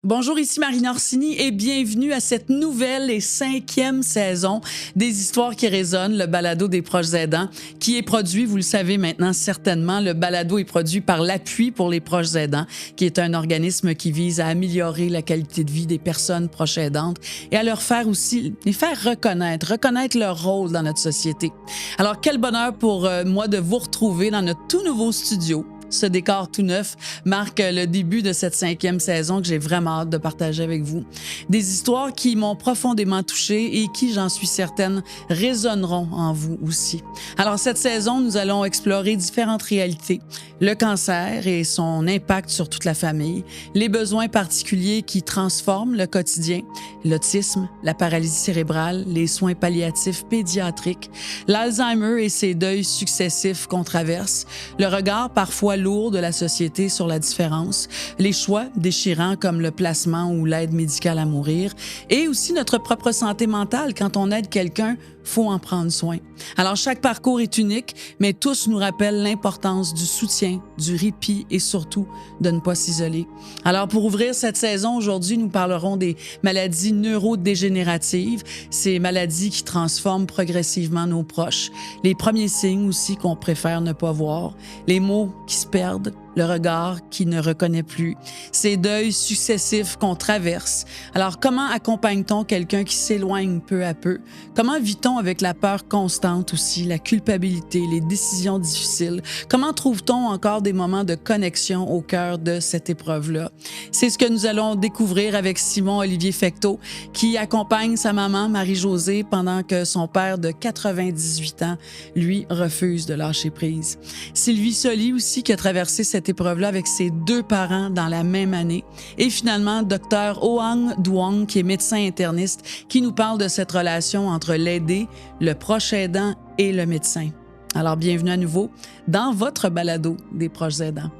Bonjour, ici Marina Orsini et bienvenue à cette nouvelle et 5e saison des Histoires qui résonnent, le balado des proches aidants, qui est produit, vous le savez maintenant certainement, le balado est produit par l'Appui pour les proches aidants, qui est un organisme qui vise à améliorer la qualité de vie des personnes proches aidantes et à leur faire aussi, les faire reconnaître leur rôle dans notre société. Alors, quel bonheur pour moi de vous retrouver dans notre tout nouveau studio. Ce décor tout neuf marque le début de cette 5e saison que j'ai vraiment hâte de partager avec vous. Des histoires qui m'ont profondément touchée et qui, j'en suis certaine, résonneront en vous aussi. Alors, cette saison, nous allons explorer différentes réalités. Le cancer et son impact sur toute la famille, les besoins particuliers qui transforment le quotidien, l'autisme, la paralysie cérébrale, les soins palliatifs pédiatriques, l'Alzheimer et ses deuils successifs qu'on traverse, le regard parfois lourd de la société sur la différence, les choix déchirants comme le placement ou l'aide médicale à mourir, et aussi notre propre santé mentale. Quand on aide quelqu'un, faut en prendre soin. Alors, chaque parcours est unique, mais tous nous rappellent l'importance du soutien, du répit et surtout de ne pas s'isoler. Alors, pour ouvrir cette saison, aujourd'hui, nous parlerons des maladies neurodégénératives, ces maladies qui transforment progressivement nos proches, les premiers signes aussi qu'on préfère ne pas voir, les mots qui se perdent, le regard qui ne reconnaît plus, ces deuils successifs qu'on traverse. Alors, comment accompagne-t-on quelqu'un qui s'éloigne peu à peu? Comment vit-on avec la peur constante aussi, la culpabilité, les décisions difficiles? Comment trouve-t-on encore des moments de connexion au cœur de cette épreuve-là? C'est ce que nous allons découvrir avec Simon-Olivier Fecteau, qui accompagne sa maman, Marie-Josée, pendant que son père de 98 ans, lui, refuse de lâcher prise. Sylvie Soli aussi, qui a traversé cette épreuve-là avec ses 2 parents dans la même année. Et finalement, Dr Oang Duong, qui est médecin interniste, qui nous parle de cette relation entre l'aidé, le proche aidant et le médecin. Alors, bienvenue à nouveau dans votre balado des proches aidants.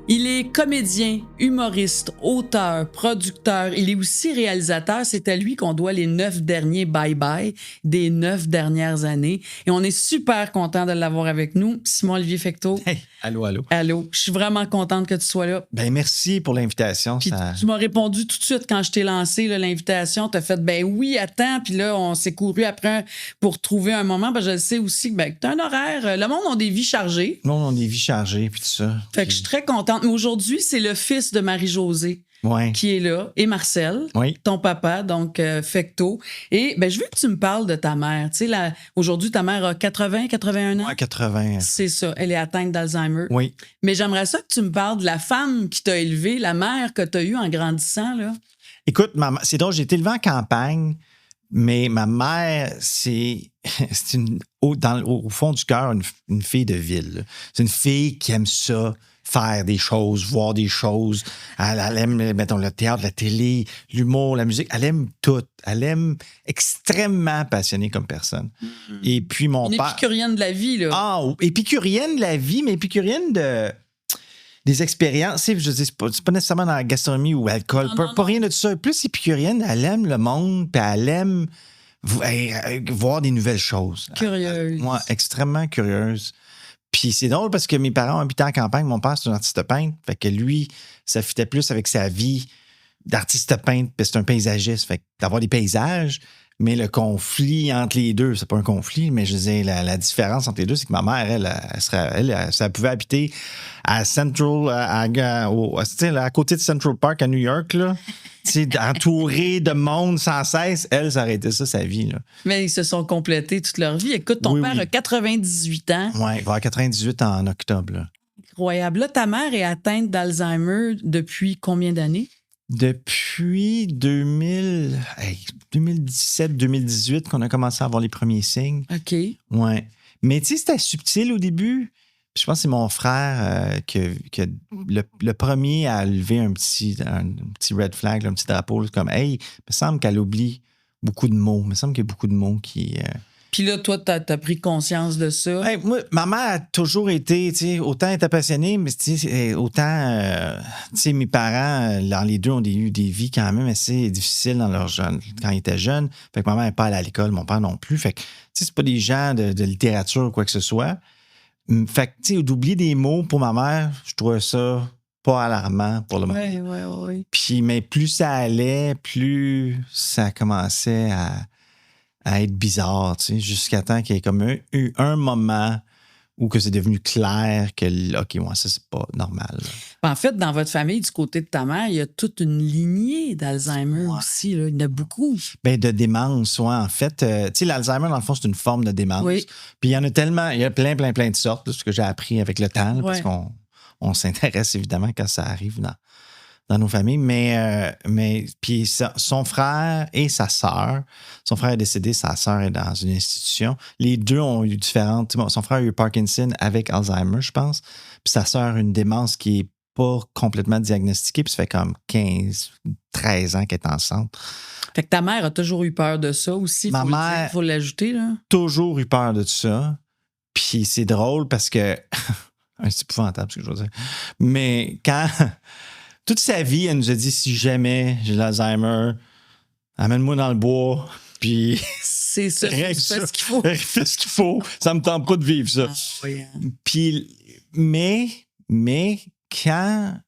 Il est comédien, humoriste, auteur, producteur. Il est aussi réalisateur. C'est à lui qu'on doit les 9 derniers bye-bye des 9 dernières années. Et on est super content de l'avoir avec nous. Simon-Olivier Fecteau. Hey, allô. Allô. Je suis vraiment contente que tu sois là. Ben merci pour l'invitation. Puis Ça... tu m'as répondu tout de suite quand je t'ai lancé là, l'invitation. Tu as fait ben oui, attends. Puis là, on s'est couru après pour trouver un moment. Ben, je le sais aussi que tu as un horaire. Le monde a des vies chargées. Non, on a des vies chargées puis tout ça. Fait que je suis très contente. Mais aujourd'hui, c'est le fils de Marie-Josée qui est là, et Marcel, ton papa, donc Fecteau. Et ben, je veux que tu me parles de ta mère. Tu sais, aujourd'hui, ta mère a 80, 81 ans? Ouais, 80. C'est ça, elle est atteinte d'Alzheimer. Oui. Mais j'aimerais ça que tu me parles de la femme qui t'a élevé, la mère que tu as eue en grandissant, là. Écoute, c'est drôle, j'ai été élevé en campagne, mais ma mère, c'est au fond du cœur une fille de ville. Là. C'est une fille qui aime ça, faire des choses, voir des choses. Elle aime, mettons, le théâtre, la télé, l'humour, la musique. Elle aime tout. Elle aime extrêmement passionnée comme personne. Et puis mon père... Une épicurienne de la vie, là. Ah, épicurienne de la vie, mais épicurienne des expériences. Je dis, c'est pas nécessairement dans la gastronomie ou l'alcool. Pas rien de tout ça. Plus épicurienne, elle aime le monde, puis elle aime voir des nouvelles choses. Curieuse. Moi, extrêmement curieuse. Puis c'est drôle parce que mes parents habitaient en campagne. Mon père, c'est un artiste peintre. Fait que lui, ça fitait plus avec sa vie d'artiste peintre. Puis c'est un paysagiste. Fait que d'avoir des paysages. Mais le conflit entre les deux, c'est pas un conflit, mais je disais, la différence entre les deux, c'est que ma mère, elle pouvait habiter à Central, à côté de Central Park à New York, là. Entourée de monde sans cesse, elle, ça aurait été ça, sa vie. Là. Mais ils se sont complétés toute leur vie. Écoute, ton père a 98 ans. Oui, il va avoir 98 en octobre. Là. Incroyable. Là, ta mère est atteinte d'Alzheimer depuis combien d'années? Depuis 2017-2018 qu'on a commencé à avoir les premiers signes. OK. Oui. Mais tu sais, c'était subtil au début. Je pense que c'est mon frère qui le premier à lever un petit red flag, là, un petit drapeau, là, comme « Hey, il me semble qu'elle oublie beaucoup de mots. Il me semble qu'il y a beaucoup de mots qui... » Puis là, toi, t'as pris conscience de ça. Hey, moi, ma mère a toujours été, tu sais, autant elle était passionnée, mais tu sais, autant, tu sais, mes parents, dans les deux, ont eu des vies quand même assez difficiles dans leur jeune, quand ils étaient jeunes. Fait que ma mère n'est pas allée à l'école, mon père non plus. Fait que, tu sais, c'est pas des gens de littérature ou quoi que ce soit. Fait que, tu sais, d'oublier des mots pour ma mère, je trouvais ça pas alarmant pour le moment. Oui. Puis, mais plus ça allait, plus ça commençait à être bizarre, tu sais, jusqu'à temps qu'il y ait comme eu un moment où que c'est devenu clair que, OK, moi, ça, c'est pas normal. En fait, dans votre famille, du côté de ta mère, il y a toute une lignée d'Alzheimer aussi. Là. Il y en a beaucoup. Ben, de démence, ouais. En fait, tu sais, l'Alzheimer, dans le fond, c'est une forme de démence. Oui. Puis il y en a tellement, il y a plein de sortes, là, ce que j'ai appris avec le temps, là, parce qu'on s'intéresse évidemment quand ça arrive dans nos familles. Mais puis son frère et sa sœur, son frère est décédé, sa sœur est dans une institution. Les deux ont eu différentes. Son frère a eu Parkinson avec Alzheimer, je pense. Puis sa sœur a une démence qui est pas complètement diagnostiquée, puis ça fait comme 15, 13 ans qu'elle est enceinte. Fait que ta mère a toujours eu peur de ça aussi. Ma mère faut l'ajouter, là. Toujours eu peur de tout ça. Puis c'est drôle parce que c'est épouvantable ce que je veux dire. Mais quand toute sa vie, elle nous a dit si jamais j'ai l'Alzheimer, amène-moi dans le bois, puis c'est ça. Fais ce qu'il faut. Fais ce qu'il faut. Ça me tente pas de vivre ça. Oui. Puis, mais quand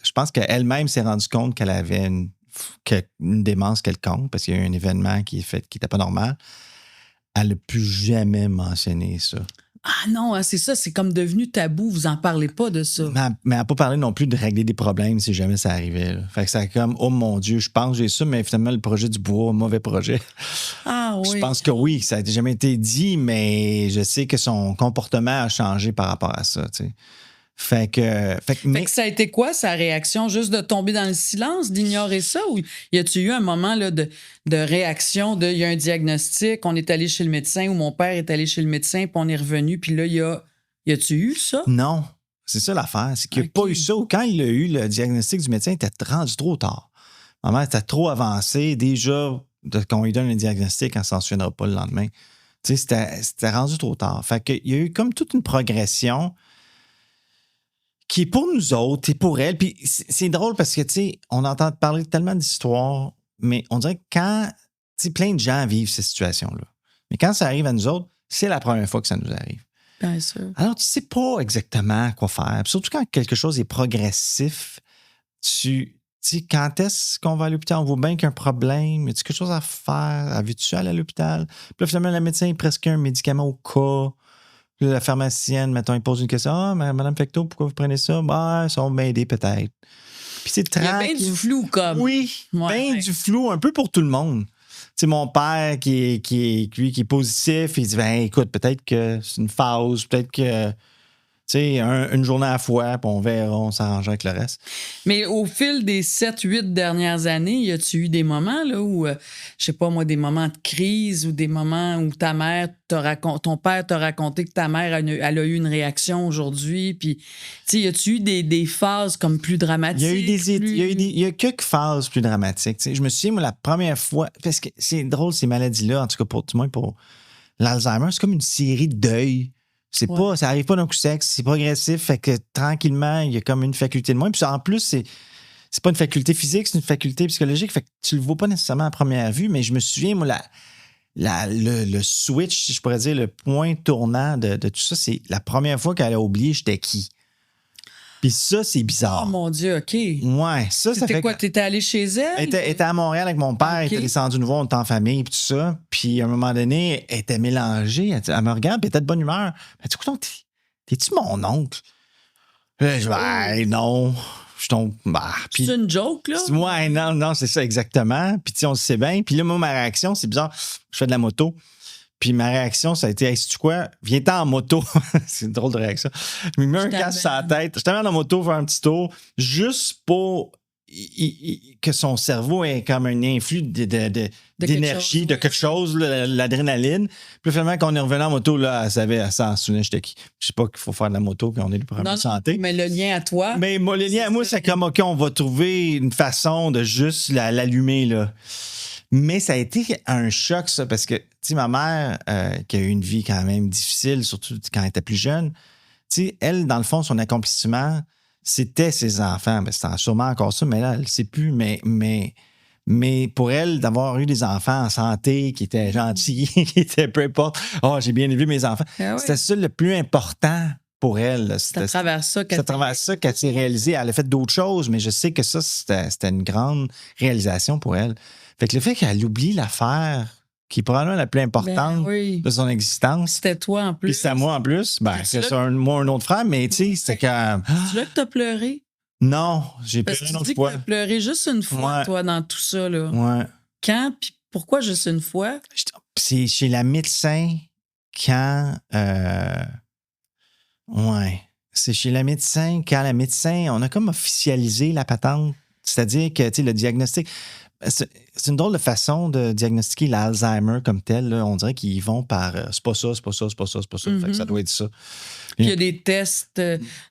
je pense qu'elle-même s'est rendue compte qu'elle avait une démence quelconque, parce qu'il y a eu un événement qui n'était pas normal, elle n'a plus jamais mentionné ça. Ah non, c'est ça, c'est comme devenu tabou, vous en parlez pas de ça. Mais elle n'a pas parlé non plus de régler des problèmes si jamais ça arrivait. Là. Fait que c'est comme, oh mon Dieu, je pense que j'ai ça, mais finalement, le projet du bois, mauvais projet. Ah oui. Je pense que oui, ça n'a jamais été dit, mais je sais que son comportement a changé par rapport à ça, tu sais. Fait que ça a été quoi, sa réaction? Juste de tomber dans le silence, d'ignorer ça? Ou y a-tu eu un moment là, de réaction, il y a un diagnostic, on est allé chez le médecin ou mon père est allé chez le médecin, puis on est revenu, puis là, y a-tu eu ça? Non, c'est ça l'affaire. C'est qu'il n'y a pas eu ça. Quand il a eu le diagnostic du médecin, il était rendu trop tard. Ma mère était trop avancée. Déjà, qu'on lui donne un diagnostic, elle ne s'en souviendra pas le lendemain. Tu sais, c'était rendu trop tard. Fait qu'il y a eu comme toute une progression qui est pour nous autres et pour elle. Puis c'est drôle parce que, tu sais, on entend parler tellement d'histoires, mais on dirait que quand, tu sais, plein de gens vivent ces situations-là. Mais quand ça arrive à nous autres, c'est la première fois que ça nous arrive. Bien sûr. Alors, tu sais pas exactement quoi faire. Puis surtout quand quelque chose est progressif, tu sais, quand est-ce qu'on va à l'hôpital? On voit bien qu'il y a un problème. Y a-tu quelque chose à faire? Avais-tu aller à l'hôpital? Puis là, finalement, le médecin, il prescrit un médicament au cas. Puis là, la pharmacienne, mettons, il pose une question. Ah, Madame Fecteau, pourquoi vous prenez ça? Ben, ça va m'aider peut-être. Puis c'est tranquille. Il y a bien du flou, comme. Oui, bien du flou, un peu pour tout le monde. Tu sais, mon père qui est positif, il dit, ben, écoute, peut-être que c'est une phase, peut-être que, tu sais, une journée à la fois, puis on verra, on s'arrangera avec le reste. Mais au fil des 7-8 dernières années, y a-tu eu des moments là où, je sais pas moi, des moments de crise ou des moments où ta mère ton père t'a raconté que ta mère elle a eu une réaction aujourd'hui, puis tu sais, y a-tu eu des phases comme plus dramatiques? Il y a quelques phases plus dramatiques. Tu sais, je me souviens, moi, la première fois, parce que c'est drôle ces maladies-là, en tout cas du moins pour l'Alzheimer, c'est comme une série de deuils. Ça arrive pas d'un coup sec, c'est progressif, fait que tranquillement, il y a comme une faculté de moins. Puis en plus, c'est pas une faculté physique, c'est une faculté psychologique, fait que tu le vois pas nécessairement à première vue, mais je me souviens, moi, le switch, si je pourrais dire, le point tournant de tout ça, c'est la première fois qu'elle a oublié j'étais qui. Puis ça, c'est bizarre. Oh mon Dieu, OK. Ouais, ça fait C'était quoi? T'étais allé chez elle? Elle était à Montréal avec mon père, elle était descendue nous voir, on était en famille, puis tout ça. Puis à un moment donné, elle était mélangée. Elle me regarde, puis elle était de bonne humeur. Elle dit, écoute, t'es-tu mon oncle? Je dis, non. Je tombe. C'est une joke, là? Ouais, non, c'est ça, exactement. Puis tu sais, on le sait bien. Puis là, moi, ma réaction, c'est bizarre. Je fais de la moto. Puis ma réaction, ça a été, hey, sais-tu quoi? Viens-t'en en moto. C'est une drôle de réaction. Je me mets un casque sur la tête. Je t'amène en moto faire un petit tour, juste pour que son cerveau ait comme un influx d'énergie, de quelque chose, l'adrénaline. Puis finalement, quand on est revenu en moto, là, elle s'en souvenait, j'étais qui. Je sais pas qu'il faut faire de la moto, puis on est le problème de santé. Mais le lien à toi. Mais le lien à moi, c'est comme, OK, on va trouver une façon de juste l'allumer, là. Mais ça a été un choc, ça, parce que, tu sais, ma mère, qui a eu une vie quand même difficile, surtout quand elle était plus jeune, tu sais, elle, dans le fond, son accomplissement, c'était ses enfants. Ben, c'est sûrement encore ça, mais là, elle ne sait plus. Mais pour elle, d'avoir eu des enfants en santé, qui étaient gentils, qui étaient peu importe, j'ai bien élevé mes enfants, c'était ça le plus important pour elle. C'est à travers ça qu'elle s'est réalisée. Elle a fait d'autres choses, mais je sais que ça, c'était une grande réalisation pour elle. Fait que le fait qu'elle oublie l'affaire qui est probablement la plus importante de son existence. C'était toi en plus. Puis c'était moi en plus. Ben, c'est ça, moi, un autre frère, mais tu sais, c'était comme. Tu là que t'as pleuré? Non, j'ai pleuré une autre fois. Tu as pleuré juste une fois, toi, dans tout ça, là. Ouais. Quand, puis pourquoi juste une fois? C'est chez la médecin quand. Ouais. C'est chez la médecin quand la médecin, on a comme officialisé la patente. C'est-à-dire que, tu sais, le diagnostic. C'est une drôle de façon de diagnostiquer l'Alzheimer comme tel. Là. On dirait qu'ils vont par c'est pas ça, c'est pas ça, c'est pas ça, c'est pas ça. Fait que ça doit être ça. Puis il y a des tests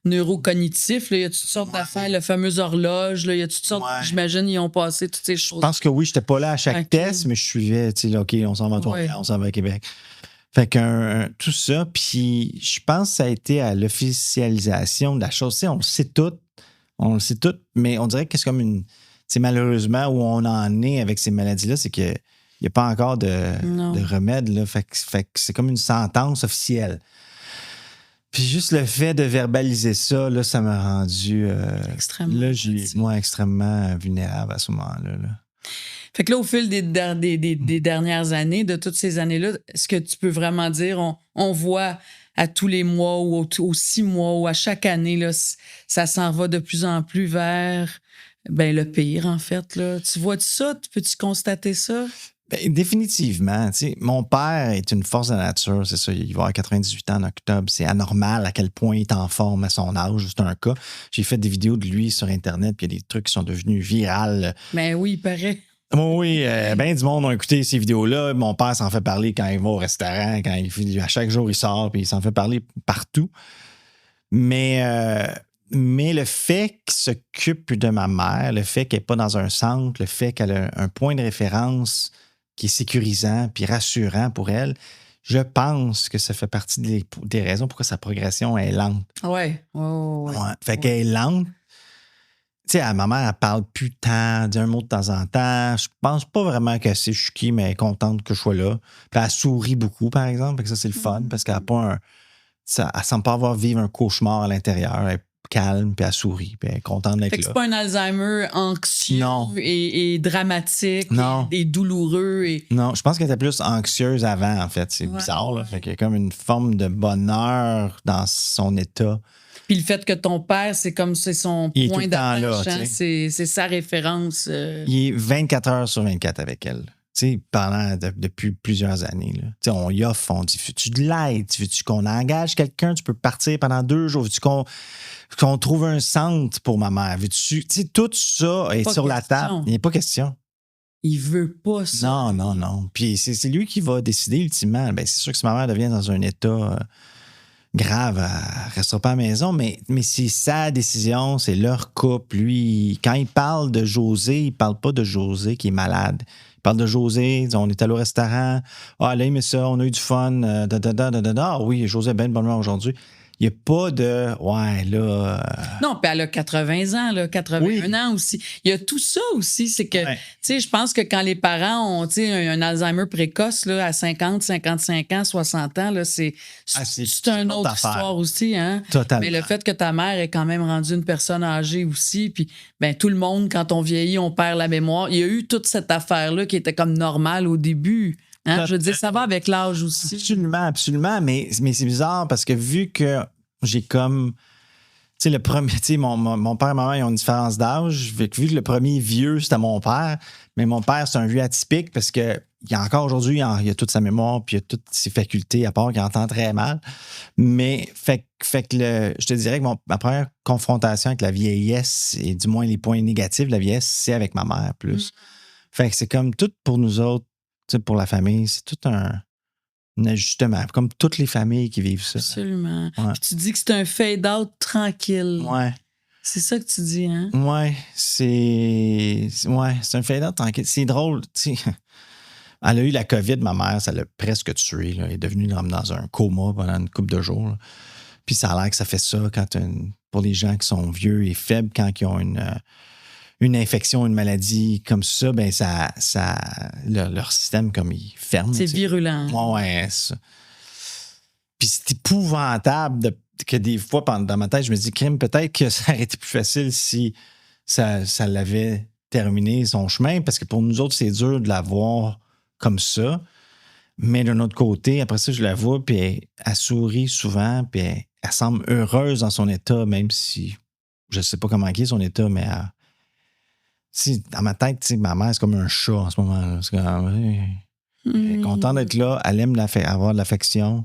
neurocognitifs. Là. Il y a toutes sortes d'affaires, le fameux horloge. Là. Il y a toutes sortes. J'imagine ils ont passé toutes ces choses. Je pense que oui, j'étais pas là à chaque test, mais je suivais, tu sais, OK, on s'en va à Montréal, on s'en va à Québec. Fait que tout ça, puis je pense que ça a été à l'officialisation de la chose. Tu sais, on le sait tout, mais on dirait que c'est comme une. C'est malheureusement où on en est avec ces maladies-là, c'est qu'il n'y a pas encore de remède. Là. Fait que c'est comme une sentence officielle. Puis juste le fait de verbaliser ça, là, ça m'a rendu extrêmement vulnérable à ce moment-là. Là. Fait que là, au fil des dernières années, de toutes ces années-là, est-ce que tu peux vraiment dire, on voit à tous les mois ou aux 6 mois ou à chaque année, là, ça s'en va de plus en plus vers le pire, en fait. Là. Tu vois ça? Peux-tu constater ça? Ben, définitivement. Mon père est une force de la nature, c'est ça. Il va avoir 98 ans en octobre. C'est anormal à quel point il est en forme à son âge. C'est un cas. J'ai fait des vidéos de lui sur Internet, puis il y a des trucs qui sont devenus virales. Ben oui, il paraît. Oui, ben du monde a écouté ces vidéos-là. Mon père s'en fait parler quand il va au restaurant, à chaque jour il sort, puis il s'en fait parler partout. Mais le fait qu'il s'occupe de ma mère, le fait qu'elle n'est pas dans un centre, le fait qu'elle a un point de référence qui est sécurisant puis rassurant pour elle, je pense que ça fait partie des raisons pourquoi sa progression est lente. Ouais. Fait qu'elle est lente. Tu sais, ma mère, elle parle plus tant, elle dit un mot de temps en temps. Je pense pas vraiment qu'elle sait chuki, mais elle est contente que je sois là. Puis elle sourit beaucoup, par exemple. Fait que ça, c'est le fun parce qu'elle n'a pas elle semble pas avoir vivre un cauchemar à l'intérieur. Elle est calme, puis elle sourit, puis elle est contente d'être là. Fait que c'est pas un Alzheimer anxieux et dramatique et douloureux. Non, je pense qu'elle était plus anxieuse avant, en fait. C'est bizarre, là. Fait qu'il y a comme une forme de bonheur dans son état. Puis le fait que ton père, c'est son point d'attache, c'est sa référence. Il est 24 heures sur 24 avec elle. Depuis plusieurs années. Là. On y offre, on dit, veux-tu de l'aide? Veux-tu qu'on engage quelqu'un? Tu peux partir pendant 2 jours. Veux-tu qu'on trouve un centre pour ma mère? Veux-tu... Tout ça est sur la table. Il n'y a pas question. Il veut pas ça. Non. Puis c'est lui qui va décider ultimement. Ben, c'est sûr que si ma mère devient dans un état grave, elle ne restera pas à la maison, mais c'est sa décision, c'est leur couple. Lui, quand il parle de José, il ne parle pas de José qui est malade. Il parle de José, on est allé au restaurant. Ah, là, il met ça, on a eu du fun. Ah oui, José est bien de bonne humeur aujourd'hui. Il n'y a pas de. Ouais, là. Non, puis elle a 80 ans, là, 81 ans aussi. Il y a tout ça aussi. C'est que, tu sais, je pense que quand les parents ont, tu sais, un Alzheimer précoce, là, à 50, 55 ans, 60 ans, là, c'est une autre histoire aussi, hein. Totalement. Mais le fait que ta mère est quand même rendue une personne âgée aussi, puis, tout le monde, quand on vieillit, on perd la mémoire. Il y a eu toute cette affaire-là qui était comme normale au début. Hein? Je veux dire, ça va avec l'âge aussi. Absolument. Mais c'est bizarre parce que vu que j'ai comme. Tu sais, le premier. Tu sais, mon père et ma mère, ils ont une différence d'âge. Vu que le premier vieux, c'était mon père. Mais mon père, c'est un vieux atypique parce que il y a encore aujourd'hui, il a toute sa mémoire puis il a toutes ses facultés, à part qu'il entend très mal. Mais fait que je te dirais que ma première confrontation avec la vieillesse, et du moins les points négatifs de la vieillesse, c'est avec ma mère plus. Fait que c'est comme tout pour nous autres. Pour la famille, c'est tout un ajustement, comme toutes les familles qui vivent ça. Absolument. Ouais. Puis tu dis que c'est un fade-out tranquille. Ouais. C'est ça que tu dis, hein? Ouais, c'est un fait là tranquille. C'est drôle, tu sais. Elle a eu la COVID, ma mère, ça l'a presque tuée. Là. Elle est devenue dans un coma pendant une couple de jours. Là. Puis ça a l'air que ça fait ça pour les gens qui sont vieux et faibles, quand ils ont une infection, une maladie comme ça, ben leur système, comme il ferme. C'est virulent. Ouais, ça. Puis c'est épouvantable que des fois, dans ma tête, je me dis, crime, peut-être que ça aurait été plus facile si ça l'avait terminé son chemin, parce que pour nous autres, c'est dur de la voir comme ça. Mais d'un autre côté, après ça, je la vois, puis elle sourit souvent, puis elle semble heureuse dans son état, même si je ne sais pas comment est son état, mais dans ma tête, ma mère, c'est comme un chat en ce moment. C'est comme, elle est contente d'être là, elle aime avoir de l'affection,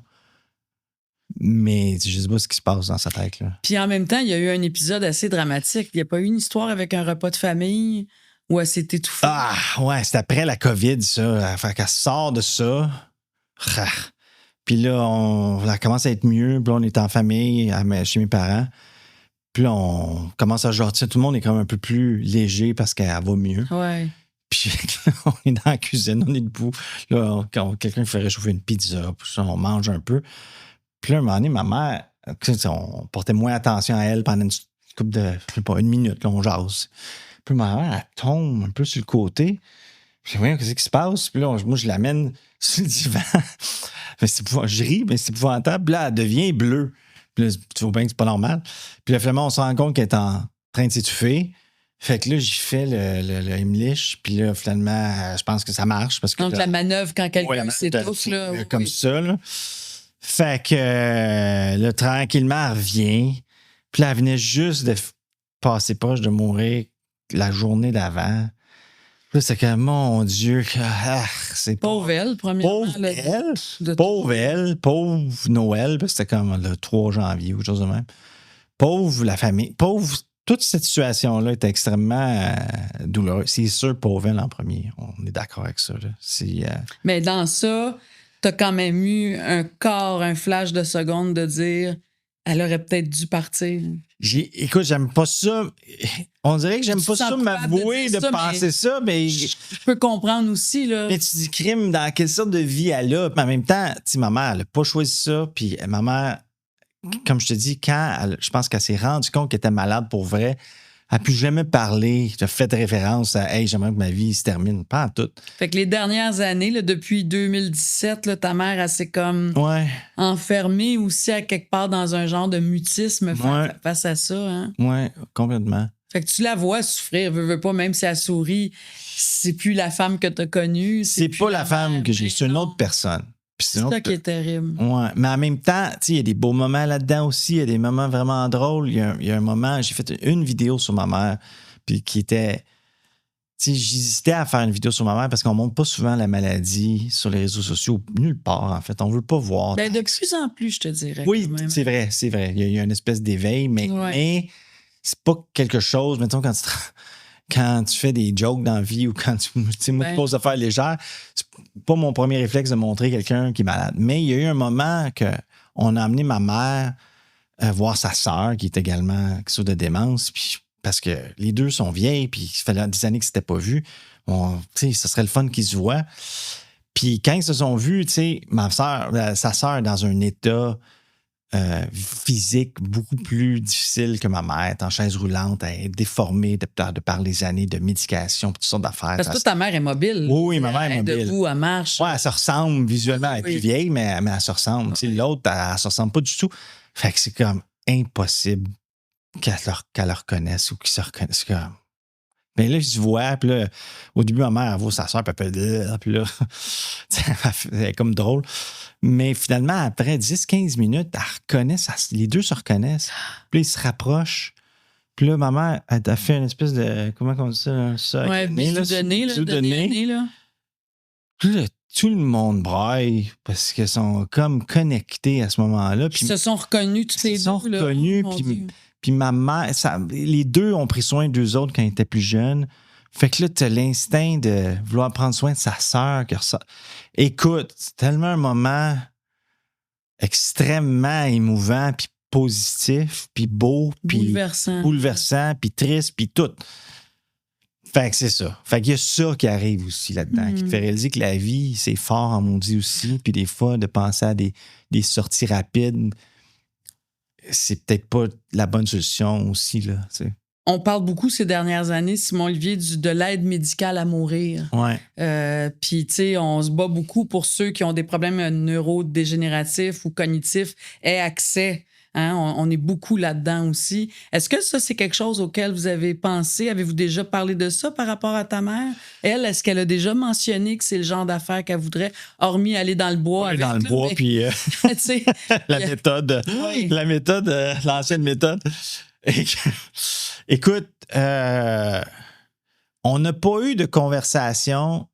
mais je ne sais pas ce qui se passe dans sa tête. Là. Puis en même temps, il y a eu un épisode assez dramatique. Il n'y a pas eu une histoire avec un repas de famille où elle s'est étouffée? Ah, ouais, c'est après la COVID, ça. Fait qu'elle sort de ça. Puis là, elle commence à être mieux. Puis là, on est en famille chez mes parents. Puis là, on commence à sortir. Tout le monde est quand même un peu plus léger parce qu'elle va mieux. Ouais. Puis on est dans la cuisine, on est debout. Là, quand quelqu'un fait réchauffer une pizza, puis ça, on mange un peu. Puis là, un moment donné, ma mère, on portait moins attention à elle pendant une couple de, je sais pas, une minute, là, on jase. Puis ma mère, elle tombe un peu sur le côté. Je dis, voyons, qu'est-ce qui se passe? Puis là, moi, je l'amène sur le divan. Je ris, mais c'est épouvantable. Puis là, elle devient bleue. Puis là, tu vois bien que c'est pas normal. Puis là, finalement, on se rend compte qu'elle est en train de s'étouffer. Fait que là, j'y fais le Heimlich. Puis là, finalement, je pense que ça marche. Parce que donc, la manœuvre, quand quelqu'un s'étouffe, là. Comme ça, là. Fait que là, tranquillement, elle revient. Puis là, elle venait juste de passer proche de mourir la journée d'avant. Là, c'est que, mon Dieu, c'est pauvre elle, premièrement. Pauvre elle, pauvre Noël, parce que c'était comme le 3 janvier ou quelque chose de même. Pauvre la famille, pauvre. Toute cette situation-là est extrêmement douloureuse. C'est sûr, pauvre elle en premier. On est d'accord avec ça. Là. Mais dans ça, t'as quand même eu un flash de seconde de dire elle aurait peut-être dû partir. Écoute, j'aime pas ça. On dirait que j'aime pas ça m'avouer de penser ça, mais. Je peux comprendre aussi, là. Mais tu dis, crime, dans quelle sorte de vie elle a? Mais en même temps, ma mère, elle n'a pas choisi ça. Puis ma mère, comme je te dis, je pense qu'elle s'est rendue compte qu'elle était malade pour vrai, elle n'a plus jamais parlé, tu as fait référence à hey, j'aimerais que ma vie se termine. Pas en tout. Fait que les dernières années, là, depuis 2017, là, ta mère, elle s'est comme enfermée aussi à quelque part dans un genre de mutisme face à ça. Hein? Oui, complètement. Fait que tu la vois souffrir, veux pas, même si elle sourit, c'est plus la femme que tu as connue. C'est pas la femme que j'ai, c'est une autre personne. C'est ça qui est terrible. Ouais. Mais en même temps, il y a des beaux moments là-dedans aussi. Il y a des moments vraiment drôles. Il y a un moment, j'ai fait une vidéo sur ma mère, puis qui était. J'hésitais à faire une vidéo sur ma mère parce qu'on ne montre pas souvent la maladie sur les réseaux sociaux, nulle part, en fait. On ne veut pas voir. Ben, de plus en plus, je te dirais. Oui, c'est vrai. Il y a une espèce d'éveil, mais c'est pas quelque chose, mettons, quand tu fais des jokes dans la vie ou quand tu me poses affaires légères, c'est pas mon premier réflexe de montrer quelqu'un qui est malade. Mais il y a eu un moment qu'on a amené ma mère voir sa sœur, qui est également souffre de démence, puis parce que les deux sont vieilles, puis ça fait des années qu'ils ne s'étaient pas vus. Ce serait le fun qu'ils se voient. Puis quand ils se sont vus, sa sœur est dans un état physique beaucoup plus difficile que ma mère. Elle est en chaise roulante, elle est déformée de par les années de médication, toutes sortes d'affaires. Parce que ta mère est mobile. Oui, ma mère est mobile. Elle est debout, elle marche. Oui, elle se ressemble visuellement. Elle est plus vieille, mais elle se ressemble. L'autre, elle ne se ressemble pas du tout. Fait que c'est comme impossible qu'elle le reconnaisse ou qu'ils se reconnaissent. Mais là, je se vois, puis là, au début, ma mère, elle voit sa soeur, puis elle fait, puis là, c'est comme drôle. Mais finalement, après 10-15 minutes, les deux se reconnaissent. Puis là, ils se rapprochent. Puis là, ma mère, elle a fait une espèce de, comment on dit ça? Bisou de nez, là. Puis là, tout le monde braille parce qu'ils sont comme connectés à ce moment-là. Puis ils se sont reconnus, tous les deux. Ils se sont reconnus, puis ma mère, les deux ont pris soin d'eux autres quand ils étaient plus jeunes. Fait que là, tu as l'instinct de vouloir prendre soin de sa sœur. Écoute, c'est tellement un moment extrêmement émouvant. Puis positif, puis beau, puis bouleversant, puis triste, puis tout. Fait que c'est ça. Fait qu'il y a ça qui arrive aussi là-dedans, qui te fait réaliser que la vie, c'est fort en maudit aussi, puis des fois, de penser à des sorties rapides, c'est peut-être pas la bonne solution aussi, là, tu sais. On parle beaucoup ces dernières années, Simon Olivier, de l'aide médicale à mourir. Ouais. Puis, tu sais, on se bat beaucoup pour ceux qui ont des problèmes neurodégénératifs ou cognitifs aient accès. Hein? On est beaucoup là-dedans aussi. Est-ce que ça, c'est quelque chose auquel vous avez pensé? Avez-vous déjà parlé de ça par rapport à ta mère? Elle, est-ce qu'elle a déjà mentionné que c'est le genre d'affaires qu'elle voudrait, hormis aller dans le bois? Aller dans le bois, puis la méthode, oui. l'ancienne méthode. Écoute, on n'a pas eu de conversation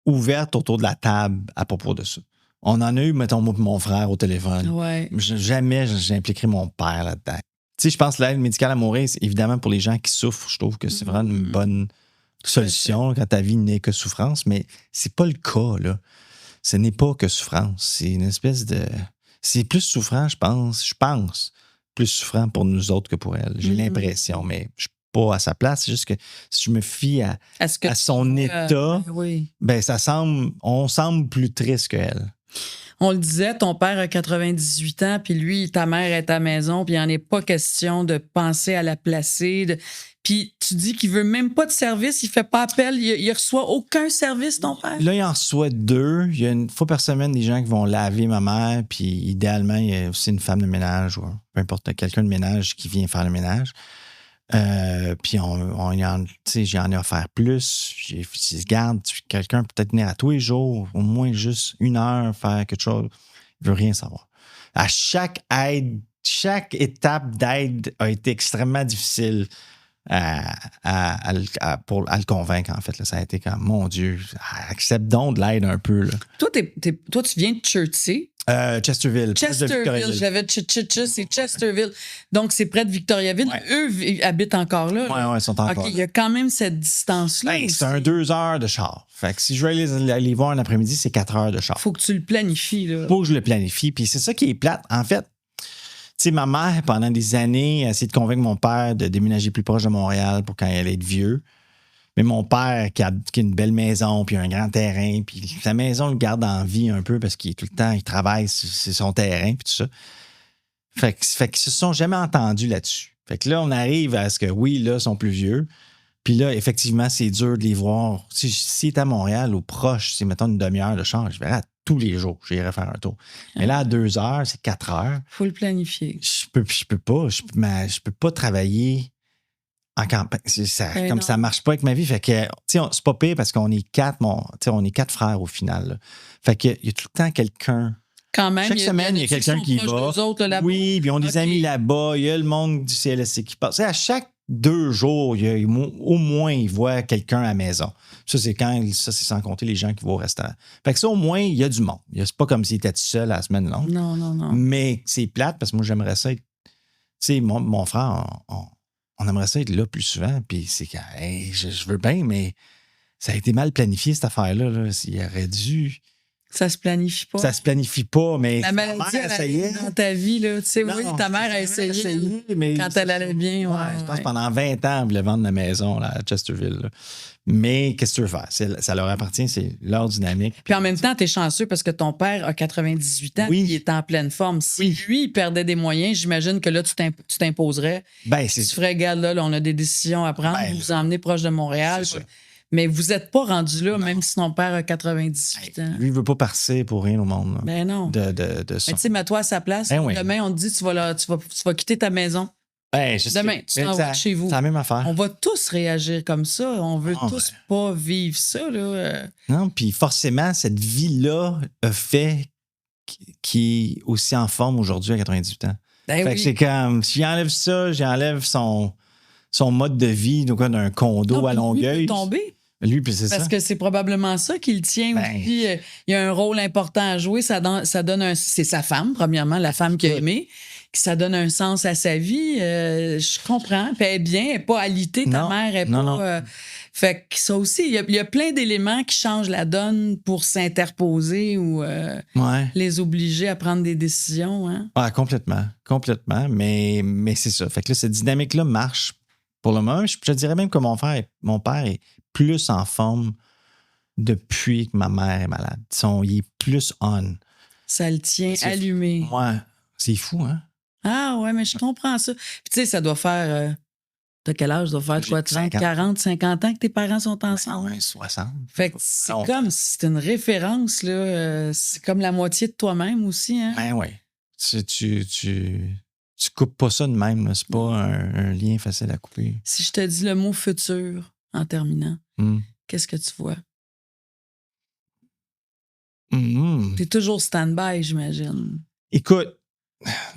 ouverte autour de la table à propos de ça. On en a eu, mettons, moi et mon frère au téléphone. Ouais. Jamais j'impliquerai mon père là-dedans. Tu sais, je pense que l'aide médicale à mourir, c'est évidemment pour les gens qui souffrent. Je trouve que c'est vraiment une bonne solution quand ta vie n'est que souffrance, mais c'est pas le cas, là. Ce n'est pas que souffrance. C'est une espèce de... C'est plus souffrant, je pense, plus souffrant pour nous autres que pour elle. J'ai l'impression, mais je suis pas à sa place. C'est juste que si je me fie à son état, ben on semble plus triste qu'elle. On le disait, ton père a 98 ans, puis lui, ta mère est à la maison, puis il n'en est pas question de penser à la placer. Puis tu dis qu'il veut même pas de service, il fait pas appel, il reçoit aucun service, ton père? Là, il en reçoit 2. Il y a une fois par semaine des gens qui vont laver ma mère, puis idéalement, il y a aussi une femme de ménage ou peu importe, quelqu'un de ménage qui vient faire le ménage. Puis j'en ai offert plus. J'ai dit, regarde, quelqu'un peut peut-être venir à tous les jours, au moins juste 1 heure, faire quelque chose. Il veut rien savoir. À chaque étape d'aide a été extrêmement difficile pour le convaincre, en fait. Là. Ça a été comme, mon Dieu, accepte donc de l'aide un peu. Là. Toi, tu viens de Chertsey. Chesterville. J'avais c'est Chesterville. Donc, c'est près de Victoriaville. Ouais. Eux habitent encore là. Oui, ils sont encore là. Il y a quand même cette distance-là. Ben, c'est 2 heures de char. Fait que si je veux aller voir un après-midi, c'est 4 heures de char. Faut que tu le planifies. Là. Faut que je le planifie. Puis c'est ça qui est plate. En fait, tu sais, ma mère, pendant des années, a essayé de convaincre mon père de déménager plus proche de Montréal pour quand elle allait être vieux. Mais mon père, qui a une belle maison, puis un grand terrain, puis sa maison le garde en vie un peu parce qu'il est tout le temps, il travaille sur son terrain, puis tout ça. Fait qu'ils se sont jamais entendus là-dessus. Fait que là, on arrive à ce que, oui, là, ils sont plus vieux. Puis là, effectivement, c'est dur de les voir. Si est à Montréal ou proche, c'est, mettons, une demi-heure de char, je verrai tous les jours, j'irai faire un tour. Mais là, à 2 heures, c'est 4 heures. Faut le planifier. Je peux pas travailler en campagne. Ça marche pas avec ma vie. Fait que, tu sais, c'est pas pire parce qu'on est 4, on est 4 frères au final. Là. Fait qu'il y a tout le temps quelqu'un. Quand même, chaque semaine, il y a quelqu'un qui va. Oui, puis ils ont des amis là-bas. Il y a le monde du CLSC qui passe. À chaque 2 jours, au moins, ils voient quelqu'un à la maison. Ça, c'est sans compter les gens qui vont au restaurant. Fait que ça, au moins, il y a du monde. C'est pas comme s'il était tout seul à la semaine longue. Non. Mais c'est plate parce que moi, j'aimerais ça être... Tu sais, mon frère, on aimerait ça être là plus souvent. Puis c'est que, hey, je veux bien, mais ça a été mal planifié, cette affaire-là. Là. Il aurait dû... Ça se planifie pas. Ça se planifie pas, mais la maladie, elle essayait dans ta vie, là. Tu sais, oui, ta mère a essayé mais quand elle allait bien. Je pense que pendant 20 ans, elle voulait vendre la maison là, à Chesterville. Là. Mais qu'est-ce que tu veux faire? Ça leur appartient, c'est leur dynamique. Puis en même temps, tu es chanceux parce que ton père a 98 ans et il est en pleine forme. Si lui, il perdait des moyens, j'imagine que là, tu t'imposerais. Tu ferais, regarde, là, on a des décisions à prendre, vous emmener proche de Montréal. Mais vous n'êtes pas rendu là, même si ton père a 98 ans. Lui, il ne veut pas partir pour rien au monde. Là, ben non. De mais tu sais, mets-toi à sa place. Demain, on te dit tu vas quitter ta maison. Demain, tu t'en vas chez vous. C'est la même affaire. On va tous réagir comme ça. On veut tous pas vivre ça. Là. Non, puis forcément, cette vie-là a fait qu'il est aussi en forme aujourd'hui à 98 ans. Fait que c'est comme, si j'enlève ça, j'enlève son mode de vie d'un condo à Longueuil. Il peut tomber. Lui, puis c'est Parce ça. que c'est probablement ça qui le tient aussi. Il y a un rôle important à jouer. Ça donne c'est sa femme, premièrement, la femme qu'il a aimée. Ça donne un sens à sa vie. Je comprends. Puis elle est bien, elle n'est pas alitée, ta mère. Elle est pas. Fait que ça aussi, il y a plein d'éléments qui changent la donne pour s'interposer ou Ouais. les obliger à prendre des décisions. Hein? Ouais, complètement. Complètement. Mais c'est ça. Fait que là, cette dynamique-là marche pour le moment. Je te dirais même que mon père est plus en forme depuis que ma mère est malade. Il est plus on. Ça le tient allumé. Ouais. C'est fou, hein? Ah ouais, mais je comprends ça. Puis tu sais, ça doit faire... T'as quel âge? Ça doit faire quoi? 30, 40, 50 ans que tes parents sont ensemble? Ouais, 60. Fait que c'est comme si c'est une référence, là. C'est comme la moitié de toi-même aussi, hein? Ben ouais. Tu coupes pas ça de même. Là. C'est pas un lien facile à couper. Si je te dis le mot futur en terminant, qu'est-ce que tu vois? T'es toujours stand-by, j'imagine. Écoute,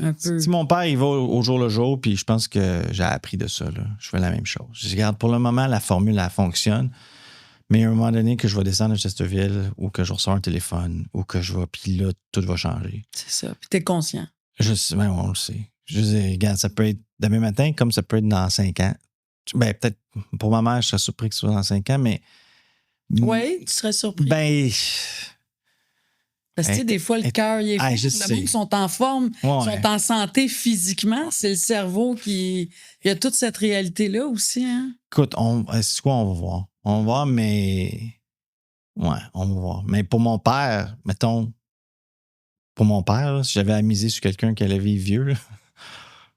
un peu. Si mon père, il va au jour le jour, puis je pense que j'ai appris de ça. Là. Je fais la même chose. Je regarde, pour le moment, la formule, elle fonctionne. Mais à un moment donné, que je vais descendre à Chesterville ou que je reçois un téléphone ou que je vais, puis là, tout va changer. C'est ça. Puis t'es conscient. Je sais, ben, on le sait. Je dis, regarde, ça peut être demain matin comme ça peut être dans 5 ans. Ben, peut-être, pour ma mère, je serais surpris que ce soit dans 5 ans, mais. Oui, tu serais surpris. Ben. Parce que, des fois, le cœur, il est fort. Le monde sont en forme, sont en santé physiquement. C'est le cerveau qui... Il y a toute cette réalité-là aussi, hein? Écoute, c'est quoi, on va voir. On va voir, mais... Ouais, on va voir. Mais pour mon père, mettons... Pour mon père, là, si j'avais à miser sur quelqu'un qui allait vivre vieux, là,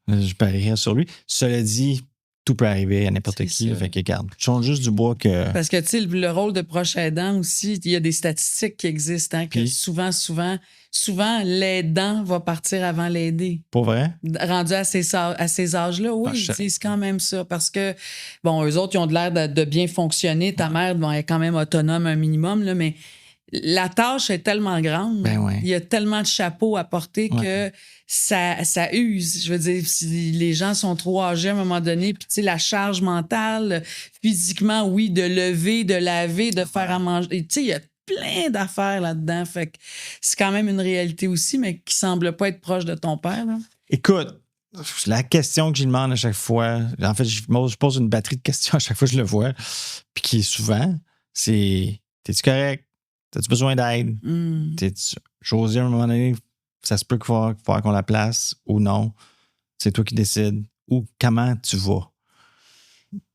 je parierais sur lui. Cela dit, tout peut arriver à n'importe qui. Là, fait que, regarde, je change juste du bois que... Parce que, tu sais, le rôle de proche aidant aussi, il y a des statistiques qui existent, hein, que Puis, souvent, l'aidant va partir avant l'aider. Pour vrai? Rendu à ces âges-là, oui, ils disent quand même ça. Parce que, bon, eux autres, ils ont de l'air de bien fonctionner. Ta mère, bon, elle est quand même autonome un minimum, là, mais la tâche est tellement grande. Ben ouais. Il y a tellement de chapeaux à porter que ça use. Je veux dire, si les gens sont trop âgés à un moment donné, puis tu sais, la charge mentale, physiquement, oui, de lever, de laver, de faire à manger. Tu sais, il y a plein d'affaires là-dedans. Fait que c'est quand même une réalité aussi, mais qui semble pas être proche de ton père. Là. Écoute, la question que j'y demande à chaque fois, en fait, je pose une batterie de questions à chaque fois que je le vois, puis qui est souvent, c'est t'es-tu correct? T'as-tu besoin d'aide? José, à un moment donné, ça se peut qu'il faut qu'on la place ou non. C'est toi qui décides. Ou comment tu vas.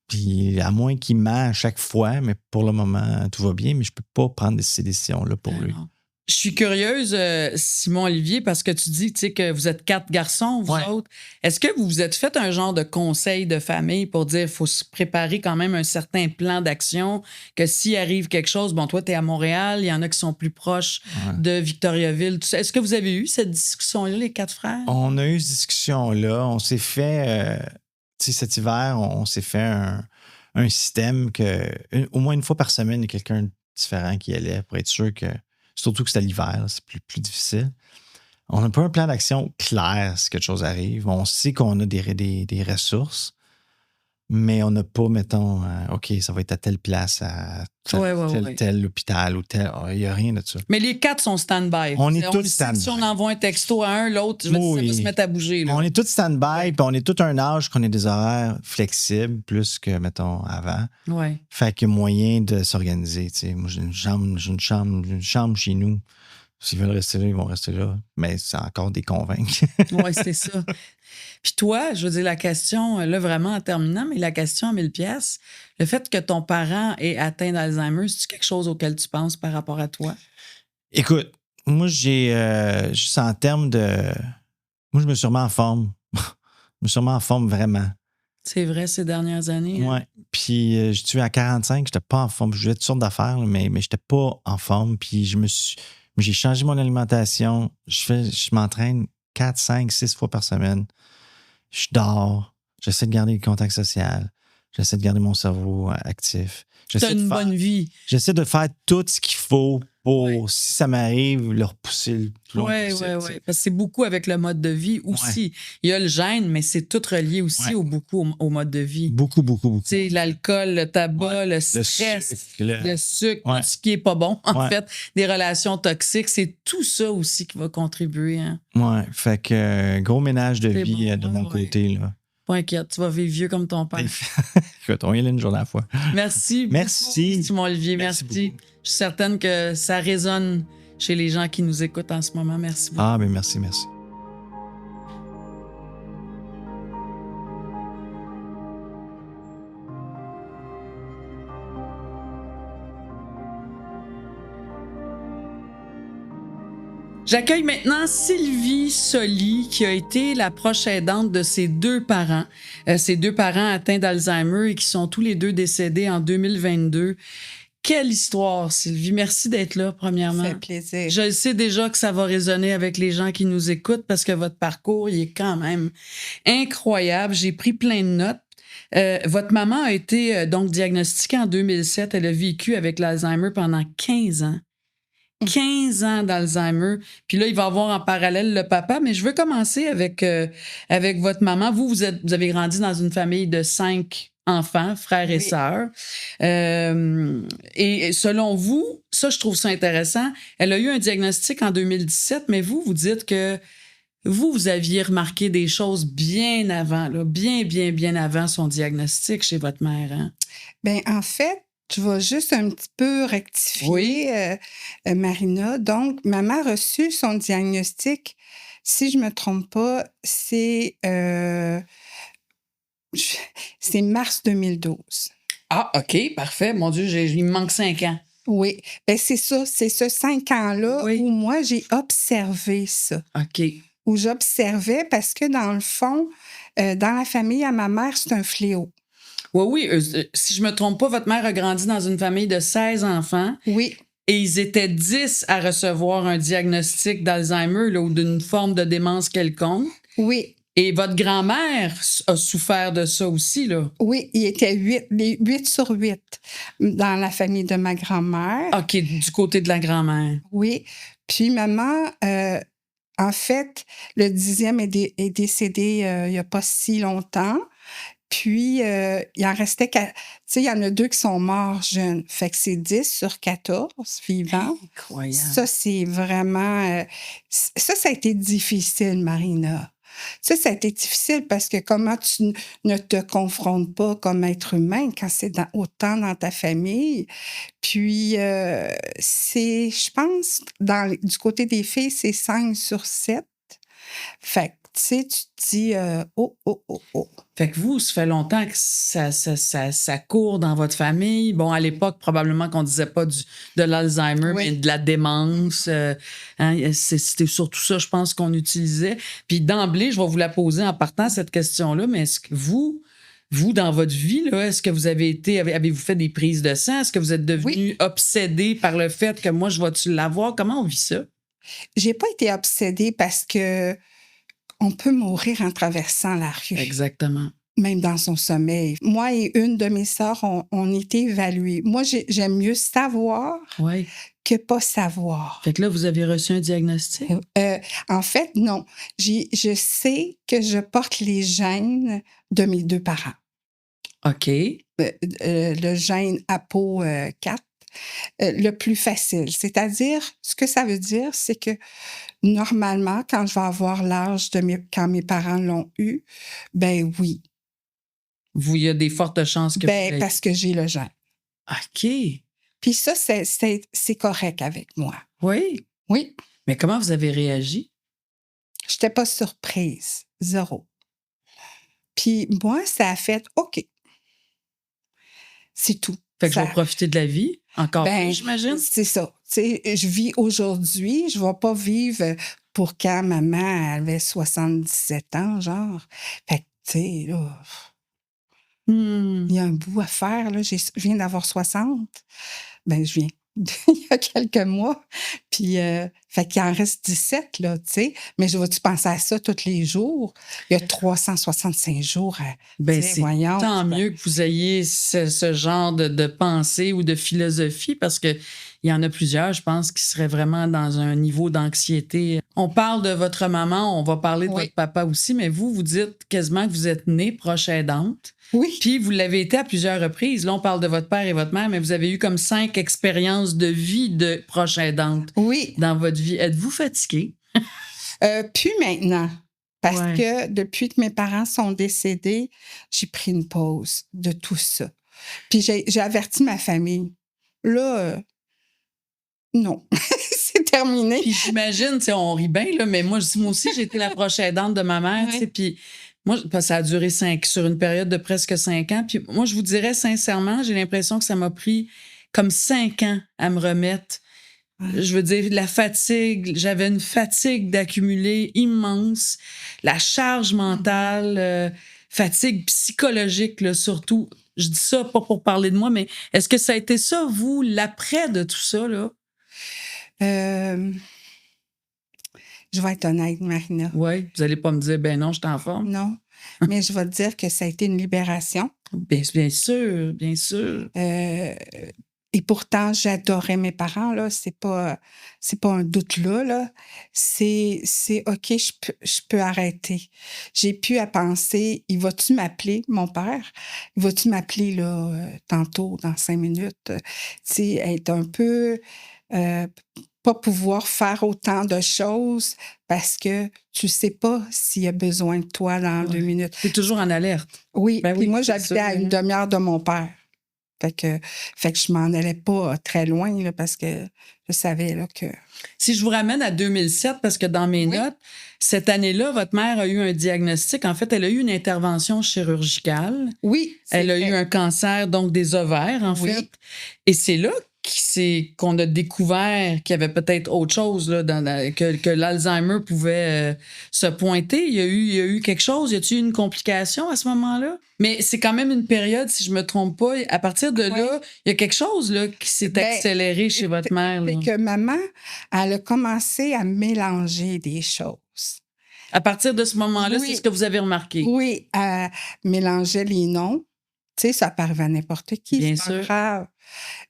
Puis, à moins qu'il ment à chaque fois, mais pour le moment, tout va bien, mais je peux pas prendre ces décisions-là pour lui. Non. Je suis curieuse, Simon-Olivier, parce que tu dis que vous êtes 4 garçons, vous autres. Est-ce que vous vous êtes fait un genre de conseil de famille pour dire qu'il faut se préparer quand même un certain plan d'action, que s'il arrive quelque chose, bon, toi, tu es à Montréal, il y en a qui sont plus proches de Victoriaville. Est-ce que vous avez eu cette discussion-là, les 4 frères? On a eu cette discussion-là. On s'est fait, cet hiver, on s'est fait un système que, au moins une fois par semaine, il y a quelqu'un différent qui allait pour être sûr que. Surtout que c'était l'hiver, c'est plus difficile. On n'a pas un plan d'action clair si quelque chose arrive. On sait qu'on a des ressources, mais on n'a pas, mettons, OK, ça va être à telle place, à tel hôpital ou tel. Il n'y a rien de ça. Mais les 4 sont stand-by. On est tous stand-by. Si on envoie un texto à un, l'autre, ça va se mettre à bouger. Là. On est tous stand-by, puis on est tout un âge qu'on ait des horaires flexibles, plus que, mettons, avant. Ouais. Fait qu'il y a moyen de s'organiser. Moi, j'ai une chambre chez nous. S'ils veulent rester là, ils vont rester là. Mais c'est encore des convaincus. Oui, c'est ça. Puis toi, je veux dire, la question, là, vraiment en terminant, mais la question à 1000 pièces, le fait que ton parent ait atteint d'Alzheimer, c'est-tu quelque chose auquel tu penses par rapport à toi? Écoute, moi, juste en termes de... Moi, je me suis remis en forme. Je me suis remis en forme vraiment. C'est vrai, ces dernières années. Oui. Puis, je suis à 45, je n'étais pas en forme. Je faisais toutes sortes d'affaires, mais je n'étais pas en forme. Puis, j'ai changé mon alimentation. Je m'entraîne 4, 5, 6 fois par semaine. Je dors. J'essaie de garder le contact social. J'essaie de garder mon cerveau actif. T'as une bonne vie. J'essaie de faire tout ce qu'il faut pour, si ça m'arrive, le repousser le plus loin possible. Oui. Parce que c'est beaucoup avec le mode de vie aussi. Ouais. Il y a le gène, mais c'est tout relié aussi au mode de vie. Beaucoup. Tu sais, l'alcool, le tabac, le stress, le sucre, tout ce qui est pas bon, en fait. Des relations toxiques, c'est tout ça aussi qui va contribuer. Hein. Oui, fait que gros ménage de vie de mon côté, là. Pas inquiète, tu vas vivre vieux comme ton père. Écoute, on y allait une journée à la fois. Merci. Merci. Simon Olivier, Merci merci. beaucoup. Je suis certaine que ça résonne chez les gens qui nous écoutent en ce moment. Merci beaucoup. Ah, mais merci. J'accueille maintenant Sylvie Soli, qui a été la proche aidante de ses deux parents. Ses deux parents atteints d'Alzheimer et qui sont tous les deux décédés en 2022. Quelle histoire, Sylvie. Merci d'être là, premièrement. Ça fait plaisir. Je sais déjà que ça va résonner avec les gens qui nous écoutent parce que votre parcours, il est quand même incroyable. J'ai pris plein de notes. Votre maman a été donc diagnostiquée en 2007. Elle a vécu avec l'Alzheimer pendant 15 ans. 15 ans d'Alzheimer. Puis là, il va avoir en parallèle le papa. Mais je veux commencer avec votre maman. Vous avez grandi dans une famille de 5 enfants, frères et Oui. sœurs. Et selon vous, ça, je trouve ça intéressant. Elle a eu un diagnostic en 2017, mais vous dites que vous aviez remarqué des choses bien avant, là, bien avant son diagnostic chez votre mère. Hein? Bien, en fait, je vais juste un petit peu rectifier, Marina. Donc, maman a reçu son diagnostic, si je ne me trompe pas, c'est mars 2012. Ah, OK, parfait. Mon Dieu, il me manque 5 ans. Oui, bien c'est ça, c'est ce 5 ans-là Oui. où moi, j'ai observé ça. OK. Où j'observais parce que, dans le fond, dans la famille à ma mère, c'est un fléau. Oui, si je me trompe pas, votre mère a grandi dans une famille de 16 enfants. Oui. Et ils étaient 10 à recevoir un diagnostic d'Alzheimer là, ou d'une forme de démence quelconque. Oui. Et votre grand-mère a souffert de ça aussi, là. Oui, il était 8 sur 8 dans la famille de ma grand-mère. OK, du côté de la grand-mère. Oui. Puis maman, en fait, le 10e est décédé il n'y a pas si longtemps. Puis, il en restait... Tu sais, il y en a 2 qui sont morts jeunes. Fait que c'est 10 sur 14 vivants. Incroyable. Ça, c'est vraiment... ça a été difficile, Marina. Ça a été difficile parce que comment tu ne te confrontes pas comme être humain quand c'est autant dans ta famille. Puis, je pense, du côté des filles, c'est 5 sur 7. Fait que, tu sais, tu te dis, oh. Fait que vous, ça fait longtemps que ça court dans votre famille. Bon, à l'époque, probablement qu'on disait pas de l'Alzheimer, Oui. mais de la démence. Hein, c'était surtout ça, je pense, qu'on utilisait. Puis d'emblée, je vais vous la poser en partant, cette question-là, mais est-ce que vous, dans votre vie, là, est-ce que vous avez-vous fait des prises de sang? Est-ce que vous êtes devenu obsédé par le fait que moi, je vais-tu l'avoir? Comment on vit ça? J'ai pas été obsédée parce que on peut mourir en traversant la rue. Exactement. Même dans son sommeil. Moi et une de mes sœurs, on était évaluées. Moi, j'aime mieux savoir Oui. que pas savoir. Fait que là, vous avez reçu un diagnostic? En fait, non. Je sais que je porte les gènes de mes 2 parents. OK. Le gène APO4, le plus facile. C'est-à-dire, ce que ça veut dire, c'est que normalement, quand je vais avoir l'âge quand mes parents l'ont eu, ben oui. Il y a des fortes chances que vous Parce que j'ai le gène. OK. Puis ça, c'est correct avec moi. Oui. Oui. Mais comment vous avez réagi? Je n'étais pas surprise. 0. Puis moi, ça a fait OK. C'est tout. Fait que je vais profiter de la vie encore plus, j'imagine. C'est ça. Tu sais, je vis aujourd'hui. Je ne vais pas vivre pour quand maman avait 77 ans, genre. Fait que, tu sais, là, il y a un bout à faire. Là. Je viens d'avoir 60. Ben, je viens il y a quelques mois. Puis, fait qu'il en reste 17, là, tu sais. Mais je vais-tu penser à ça tous les jours? Il y a 365 jours à... voyons. Tant mieux que vous ayez ce genre de pensée ou de philosophie parce que il y en a plusieurs, je pense, qui seraient vraiment dans un niveau d'anxiété. On parle de votre maman, on va parler de votre papa aussi, mais vous dites quasiment que vous êtes née proche aidante. Oui. Puis vous l'avez été à plusieurs reprises. Là, on parle de votre père et votre mère, mais vous avez eu comme 5 expériences de vie de proche aidante Oui. dans votre vie. Êtes-vous fatiguée? Plus maintenant. Parce Ouais. que depuis que mes parents sont décédés, j'ai pris une pause de tout ça. Puis j'ai averti ma famille. Là, non, c'est terminé. Puis j'imagine, tu sais, on rit bien, là, mais moi aussi, j'ai été la proche aidante de ma mère, tu sais, Ouais. puis moi, parce que ça a duré sur une période de presque 5 ans. Puis moi, je vous dirais sincèrement, j'ai l'impression que ça m'a pris comme 5 ans à me remettre. Ouais. Je veux dire, la fatigue, j'avais une fatigue d'accumuler immense, la charge mentale, fatigue psychologique, là, surtout. Je dis ça pas pour parler de moi, mais est-ce que ça a été ça, vous, l'après de tout ça, là? Euh, je vais être honnête, Marina. Oui, vous allez pas me dire, ben non, je suis en forme. Non, mais je vais te dire que ça a été une libération. Bien sûr, bien sûr. Et pourtant, j'adorais mes parents, là. C'est pas un doute là. C'est OK, je peux arrêter. J'ai pu à penser, il va-tu m'appeler, mon père? Il va-tu m'appeler, là, tantôt, dans 5 minutes? Tu sais, être un peu, euh, pas pouvoir faire autant de choses parce que tu sais pas s'il y a besoin de toi dans 2 Ouais. minutes. T'es toujours en alerte. Oui, Ben puis oui, moi, c'est j'habitais ça, à une demi-heure de mon père. Fait que je m'en allais pas très loin, là, parce que je savais, là, que... Si je vous ramène à 2007, parce que dans mes Oui. notes, cette année-là, votre mère a eu un diagnostic. En fait, elle a eu une intervention chirurgicale. Oui, c'est Elle a eu vrai. un cancer, donc des ovaires, en Oui. fait. Et c'est là qu'on a découvert qu'il y avait peut-être autre chose, là, que l'Alzheimer pouvait se pointer. Il y a eu quelque chose, y a-t-il eu une complication à ce moment-là? Mais c'est quand même une période, si je me trompe pas, à partir de Oui. là, il y a quelque chose là, qui s'est Ben, accéléré chez votre mère. Là. C'est que maman, elle a commencé à mélanger des choses. À partir de ce moment-là, Oui. c'est ce que vous avez remarqué. Oui, elle mélangeait les noms. Tu sais, ça peut arriver à n'importe qui, Bien c'est pas sûr. grave.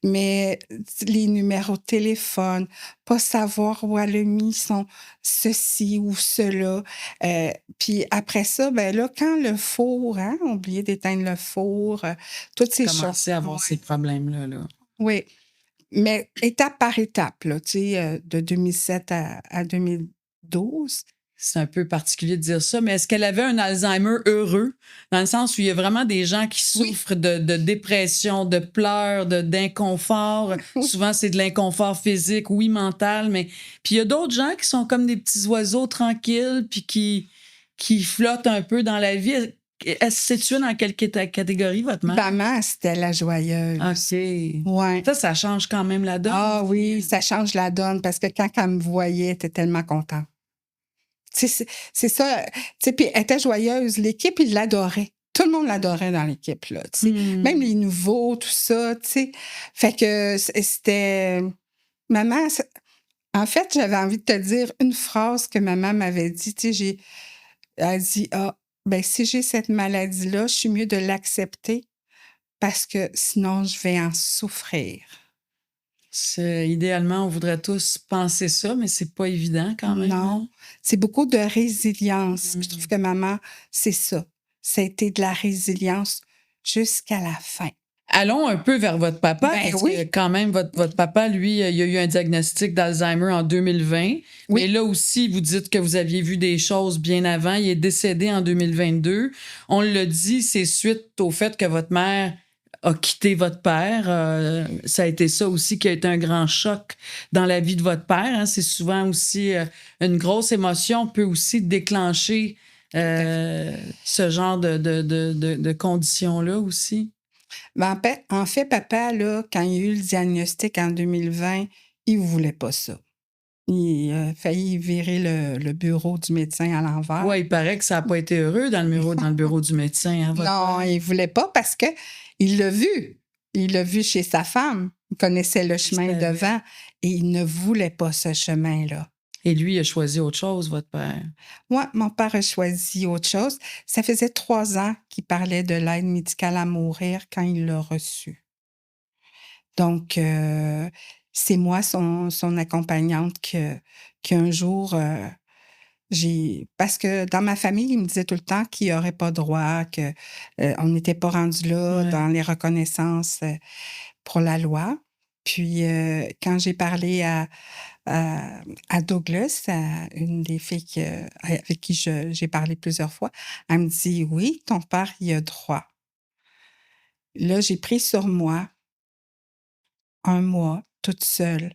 Mais les numéros de téléphone, pas savoir où elle a mis son ceci ou cela. Puis après ça, ben là, quand le four, hein, oublié d'éteindre le four, toutes ces choses. Commencer à avoir ces problèmes-là. Là. Oui, mais étape par étape, là, tu sais, de 2007 à 2012. C'est un peu particulier de dire ça, mais est-ce qu'elle avait un Alzheimer heureux, dans le sens où il y a vraiment des gens qui souffrent de dépression, de pleurs, d'inconfort. Souvent, c'est de l'inconfort physique, oui, mental, mais puis il y a d'autres gens qui sont comme des petits oiseaux tranquilles, puis qui flottent un peu dans la vie. Elle se situe dans quelle catégorie, votre mère? Maman, c'était la joyeuse. OK. Ouais. Ça change quand même la donne. Ah oui, ça change la donne parce que quand elle me voyait, elle était tellement contente. Tu sais, c'est ça. Tu sais, puis elle était joyeuse. L'équipe, ils l'adoraient. Tout le monde l'adorait dans l'équipe, là, tu sais. Même les nouveaux, tout ça, tu sais. Fait que c'était... Maman, en fait, j'avais envie de te dire une phrase que maman m'avait dit, tu sais, elle a dit, « Ah, ben si j'ai cette maladie-là, je suis mieux de l'accepter parce que sinon, je vais en souffrir. » Idéalement, on voudrait tous penser ça, mais c'est pas évident quand même. Non, c'est beaucoup de résilience. Je trouve que maman, c'est ça. Ça a été de la résilience jusqu'à la fin. Allons un peu vers votre papa. Ben parce oui. que quand même, votre papa, lui, il a eu un diagnostic d'Alzheimer en 2020. Oui. Mais là aussi, vous dites que vous aviez vu des choses bien avant. Il est décédé en 2022. On l'a dit, c'est suite au fait que votre mère a quitté votre père. Ça a été ça aussi qui a été un grand choc dans la vie de votre père. Hein. C'est souvent aussi une grosse émotion peut aussi déclencher ce genre de conditions-là aussi. Ben, en fait, papa, là, quand il a eu le diagnostic en 2020, il ne voulait pas ça. Il a failli virer le bureau du médecin à l'envers. Oui, il paraît que ça n'a pas été heureux dans le bureau du médecin. Hein, votre Non, père. il ne voulait pas parce que il l'a vu. Il l'a vu chez sa femme. Il connaissait le chemin savait. devant et il ne voulait pas ce chemin-là. Et lui, il a choisi autre chose, votre père. Moi, mon père a choisi autre chose. Ça faisait 3 ans qu'il parlait de l'aide médicale à mourir quand il l'a reçu. Donc, c'est moi, son accompagnante, qu'un jour, parce que dans ma famille, il me disait tout le temps qu'il n'y aurait pas droit, qu'on n'était pas rendu là Ouais. dans les reconnaissances pour la loi. Puis, quand j'ai parlé à Douglas, à une des filles avec qui j'ai parlé plusieurs fois, elle me dit: «Oui, ton père y a droit». Là, j'ai pris sur moi un mois, toute seule,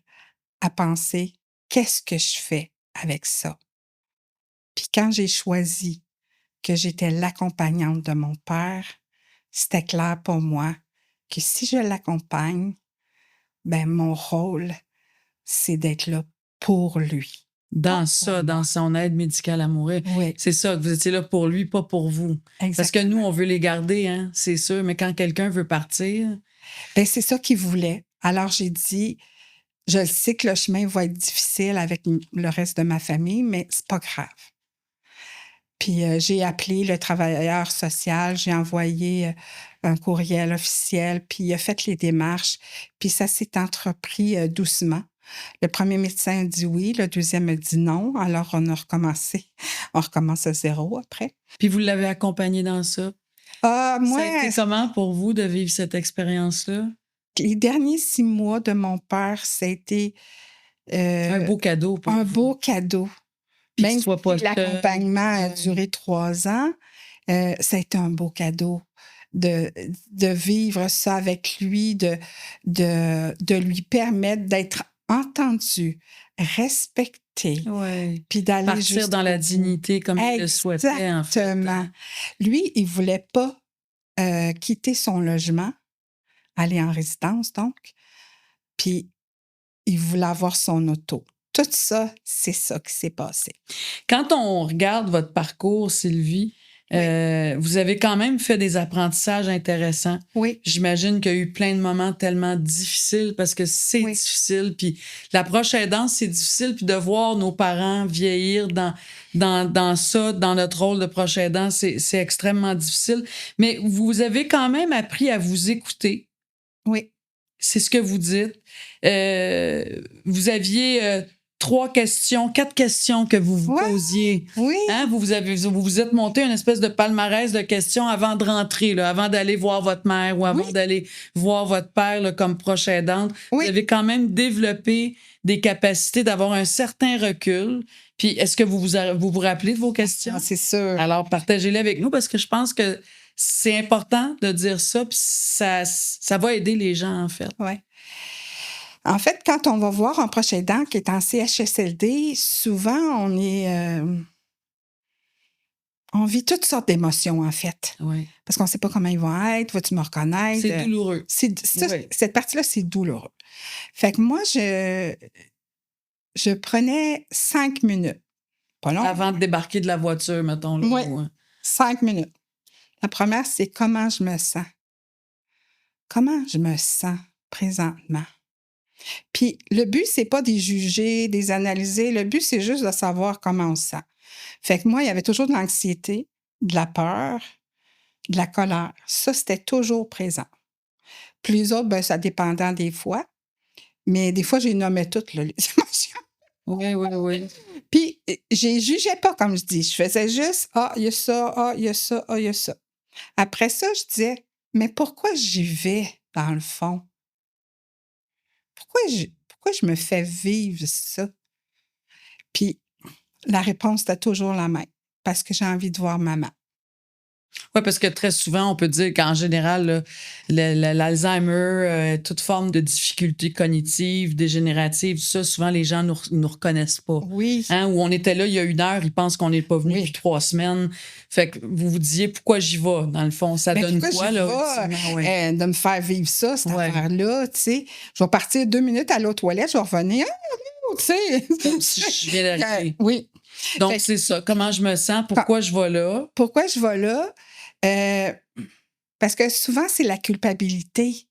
à penser: «Qu'est-ce que je fais avec ça?» Puis quand j'ai choisi que j'étais l'accompagnante de mon père, c'était clair pour moi que si je l'accompagne, ben mon rôle, c'est d'être là pour lui. Dans ça, dans son aide médicale à mourir. Oui, C'est ça, que vous étiez là pour lui, pas pour vous. Parce que nous, exactement. on veut les garder, hein, c'est sûr, mais quand quelqu'un veut partir, Ben, c'est ça qu'il voulait. Alors j'ai dit: «Je le sais que le chemin va être difficile avec le reste de ma famille, mais c'est pas grave». Puis, j'ai appelé le travailleur social, j'ai envoyé, un courriel officiel, puis il a fait les démarches, puis ça s'est entrepris, doucement. Le premier médecin a dit oui, le deuxième a dit non, alors on a recommencé. On recommence à zéro après. puis vous l'avez accompagné dans ça. Ah, Ça moi, a été comment pour vous de vivre cette expérience-là? les derniers 6 mois de mon père, ça a été, Un heu, beau cadeau pour un vous. beau cadeau. Puis qu'il Même soit si pas seul. l'accompagnement a duré 3 ans, ça a été un beau cadeau de de vivre ça avec lui, de lui permettre d'être entendu, respecté, Ouais. puis d'aller Partir dans jusqu'au la bout. dignité comme il le souhaitait, en fait, Exactement. hein. Lui, il voulait pas, quitter son logement, aller en résidence donc, puis il voulait avoir son auto. Tout ça, c'est ça qui s'est passé. Quand on regarde votre parcours, Sylvie, Oui. vous avez quand même fait des apprentissages intéressants. Oui, J'imagine qu'il y a eu plein de moments tellement difficiles parce que c'est oui. difficile. Puis l'approche aidante, c'est difficile. Puis de voir nos parents vieillir dans ça, dans notre rôle de proche aidant, c'est extrêmement difficile. Mais vous avez quand même appris à vous écouter. Oui. C'est ce que vous dites. Vous aviez 4 questions que vous vous Ouais, posiez. oui, Hein? Vous vous êtes monté une espèce de palmarès de questions avant de rentrer, là, avant d'aller voir votre mère ou avant oui, d'aller voir votre père là, comme proche aidante. Vous oui. avez quand même développé des capacités d'avoir un certain recul. Puis, est-ce que vous rappelez de vos questions? Ah, c'est sûr. Alors, partagez-les avec nous parce que je pense que c'est important de dire ça, puis ça va aider les gens, en fait. Ouais. En fait, quand on va voir un proche aidant qui est en CHSLD, souvent on vit toutes sortes d'émotions, en fait. Oui. Parce qu'on ne sait pas comment ils vont être, vas-tu me reconnaître? C'est douloureux. Oui. Cette partie-là, c'est douloureux. Fait que moi, je prenais 5 minutes. Pas long. Avant de débarquer de la voiture, mettons. Là, Oui, ou, 5 minutes. La première, c'est comment je me sens. Comment je me sens présentement? Puis le but, c'est pas de les juger, de les analyser. Le but, c'est juste de savoir comment on se sent. Fait que moi, il y avait toujours de l'anxiété, de la peur, de la colère. Ça, c'était toujours présent. Puis les autres, ben, ça dépendait des fois. Mais des fois, j'ai nommé toutes, là, les émotions. oui, oui, oui. Puis, je les jugeais pas, comme je dis. Je faisais juste, ah, il y a ça, ah, il y a ça, ah, il y a ça. Après ça, je disais, mais pourquoi j'y vais, dans le fond? Pourquoi je me fais vivre ça? Puis, la réponse était toujours la même. Parce que j'ai envie de voir maman. Oui, parce que très souvent, on peut dire qu'en général, là, l'Alzheimer, toute forme de difficulté cognitive, dégénérative, tout ça, souvent, les gens nous reconnaissent pas. Oui, Hein? Où on était là il y a 1 heure, ils pensent qu'on n'est pas venu Oui. depuis 3 semaines. Fait que vous vous disiez pourquoi j'y vais, dans le fond. Ça mais donne pourquoi quoi, j'y là? vais, ultimement? Ouais. de me faire vivre ça, cette Ouais. affaire-là, tu sais? Je vais partir 2 minutes à l'autre toilette, je vais revenir, tu sais? Comme si je viens d'arriver. Oui. Donc, Fait que- c'est ça. Comment je me sens? Pourquoi je vais là? Pourquoi je vais là? Euh, Parce que souvent, c'est la culpabilité.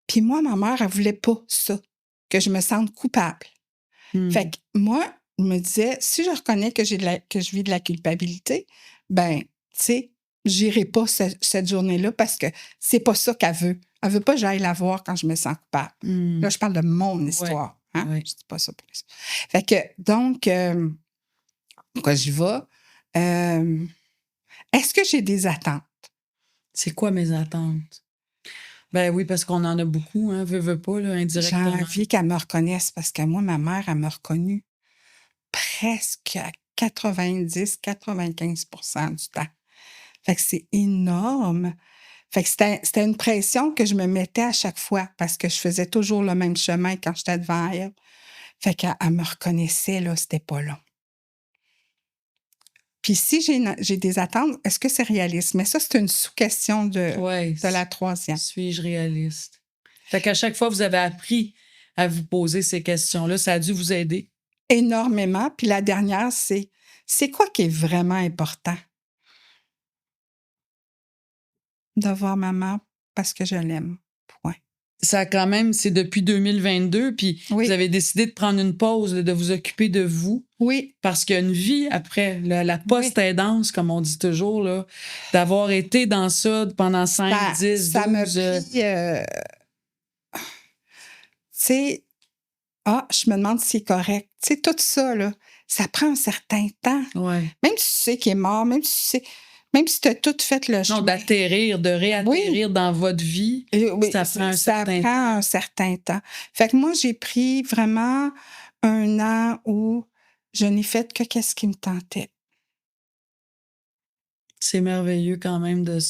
Puis moi, ma mère, elle voulait pas ça, que je me sente coupable. Hmm. Fait que moi, je me disais, si je reconnais que que je vis de la culpabilité, ben, tu sais, j'irai pas cette journée-là parce que c'est pas ça qu'elle veut. Elle veut pas que j'aille la voir quand je me sens coupable. Hmm. Là, je parle de mon histoire. Hein? Ouais. Je dis pas ça pour les autres. Fait que, donc, pourquoi j'y vais? Est-ce que j'ai des attentes? C'est quoi mes attentes? Ben oui, parce qu'on en a beaucoup, hein, veut pas, là, J'ai indirectement. envie qu'elle me reconnaisse parce que moi, ma mère, elle m'a reconnue presque à 90-95% du temps. Fait que c'est énorme. Fait que c'était une pression que je me mettais à chaque fois parce que je faisais toujours le même chemin quand j'étais devant elle. Fait qu'elle me reconnaissait, là, c'était pas long. Puis si j'ai des attentes, est-ce que c'est réaliste? Mais ça, c'est une sous-question Ouais, de la troisième. suis-je réaliste? Fait qu'à chaque fois, vous avez appris à vous poser ces questions-là. Ça a dû vous aider. Énormément. Puis la dernière, c'est quoi qui est vraiment important? De voir maman parce que je l'aime. Point. Ça a quand même, c'est depuis 2022, puis Oui. vous avez décidé de prendre une pause, là, de vous occuper de vous, Oui, parce qu'il y a une vie après, la post-aidance, comme on dit toujours, là, d'avoir été dans ça pendant 5, 10, 12... ça m'a pris, tu sais, je me demande si c'est correct. Tu sais, tout ça, là, ça prend un certain temps. Ouais. Même si tu sais qu'il est mort, même si tu as tout fait le Non, chemin. d'atterrir, de réatterrir dans votre vie, Oui, ça prend un ça certain temps. prend un certain temps. Fait que moi, j'ai pris vraiment un an où je n'ai fait que qu'est-ce qui me tentait. C'est merveilleux quand même de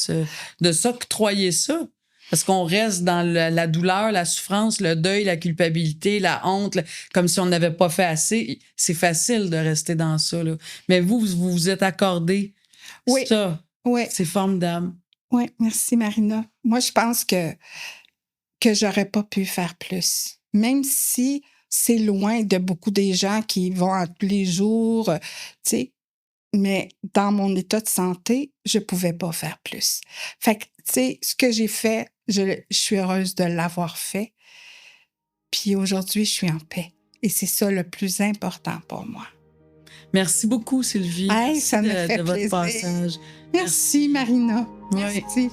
s'octroyer ça. Parce qu'on reste dans la douleur, la souffrance, le deuil, la culpabilité, la honte, comme si on n'avait pas fait assez. C'est facile de rester dans ça, là. Mais vous êtes accordé Oui, ça. oui, C'est formidable. oui. Merci, Marina. Moi, je pense que j'aurais pas pu faire plus. Même si c'est loin de beaucoup des gens qui vont à tous les jours, tu sais. Mais dans mon état de santé, je pouvais pas faire plus. Fait que, tu sais, ce que j'ai fait, je suis heureuse de l'avoir fait. Puis aujourd'hui, je suis en paix. Et c'est ça le plus important pour moi. Merci beaucoup, Sylvie. Hey, Merci ça me fait de votre plaisir. passage. Merci, Marina. Oui. Merci.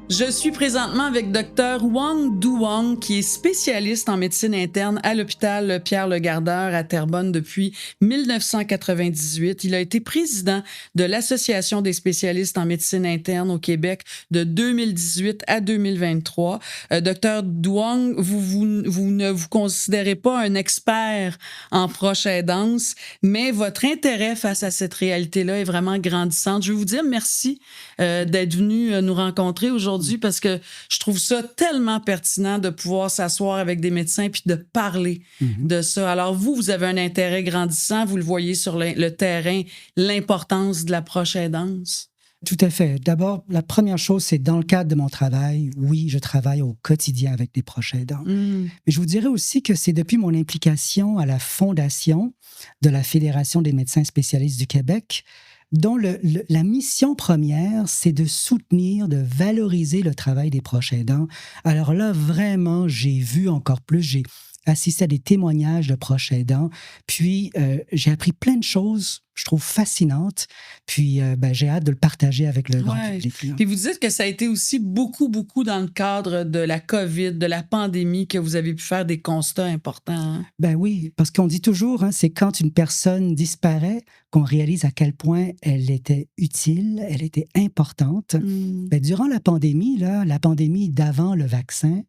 Je suis présentement avec Dr Wang Duong, qui est spécialiste en médecine interne à l'hôpital Pierre-le-Gardeur à Terrebonne depuis 1998. Il a été président de l'Association des spécialistes en médecine interne au Québec de 2018 à 2023. Dr Duong, vous ne vous considérez pas un expert en proche aidance, mais votre intérêt face à cette réalité-là est vraiment grandissante. Je veux vous dire merci d'être venu nous rencontrer aujourd'hui parce que je trouve ça tellement pertinent de pouvoir s'asseoir avec des médecins puis de parler de ça. Alors vous avez un intérêt grandissant, vous le voyez sur le terrain, l'importance de la proche aidance. Tout à fait. D'abord, la première chose, c'est dans le cadre de mon travail, oui, je travaille au quotidien avec des proches aidants. Mais je vous dirais aussi que c'est depuis mon implication à la fondation de la Fédération des médecins spécialistes du Québec, dont la mission première, c'est de soutenir, de valoriser le travail des proches aidants. Alors là, vraiment, j'ai vu encore plus, j'ai assisté à des témoignages de proches aidants, puis j'ai appris plein de choses, je trouve fascinantes, puis j'ai hâte de le partager avec le grand public. Puis vous dites que ça a été aussi beaucoup dans le cadre de la COVID, de la pandémie, que vous avez pu faire des constats importants. Hein? Ben oui, parce qu'on dit toujours, c'est quand une personne disparaît qu'on réalise à quel point elle était utile, elle était importante. Durant la pandémie d'avant le vaccin,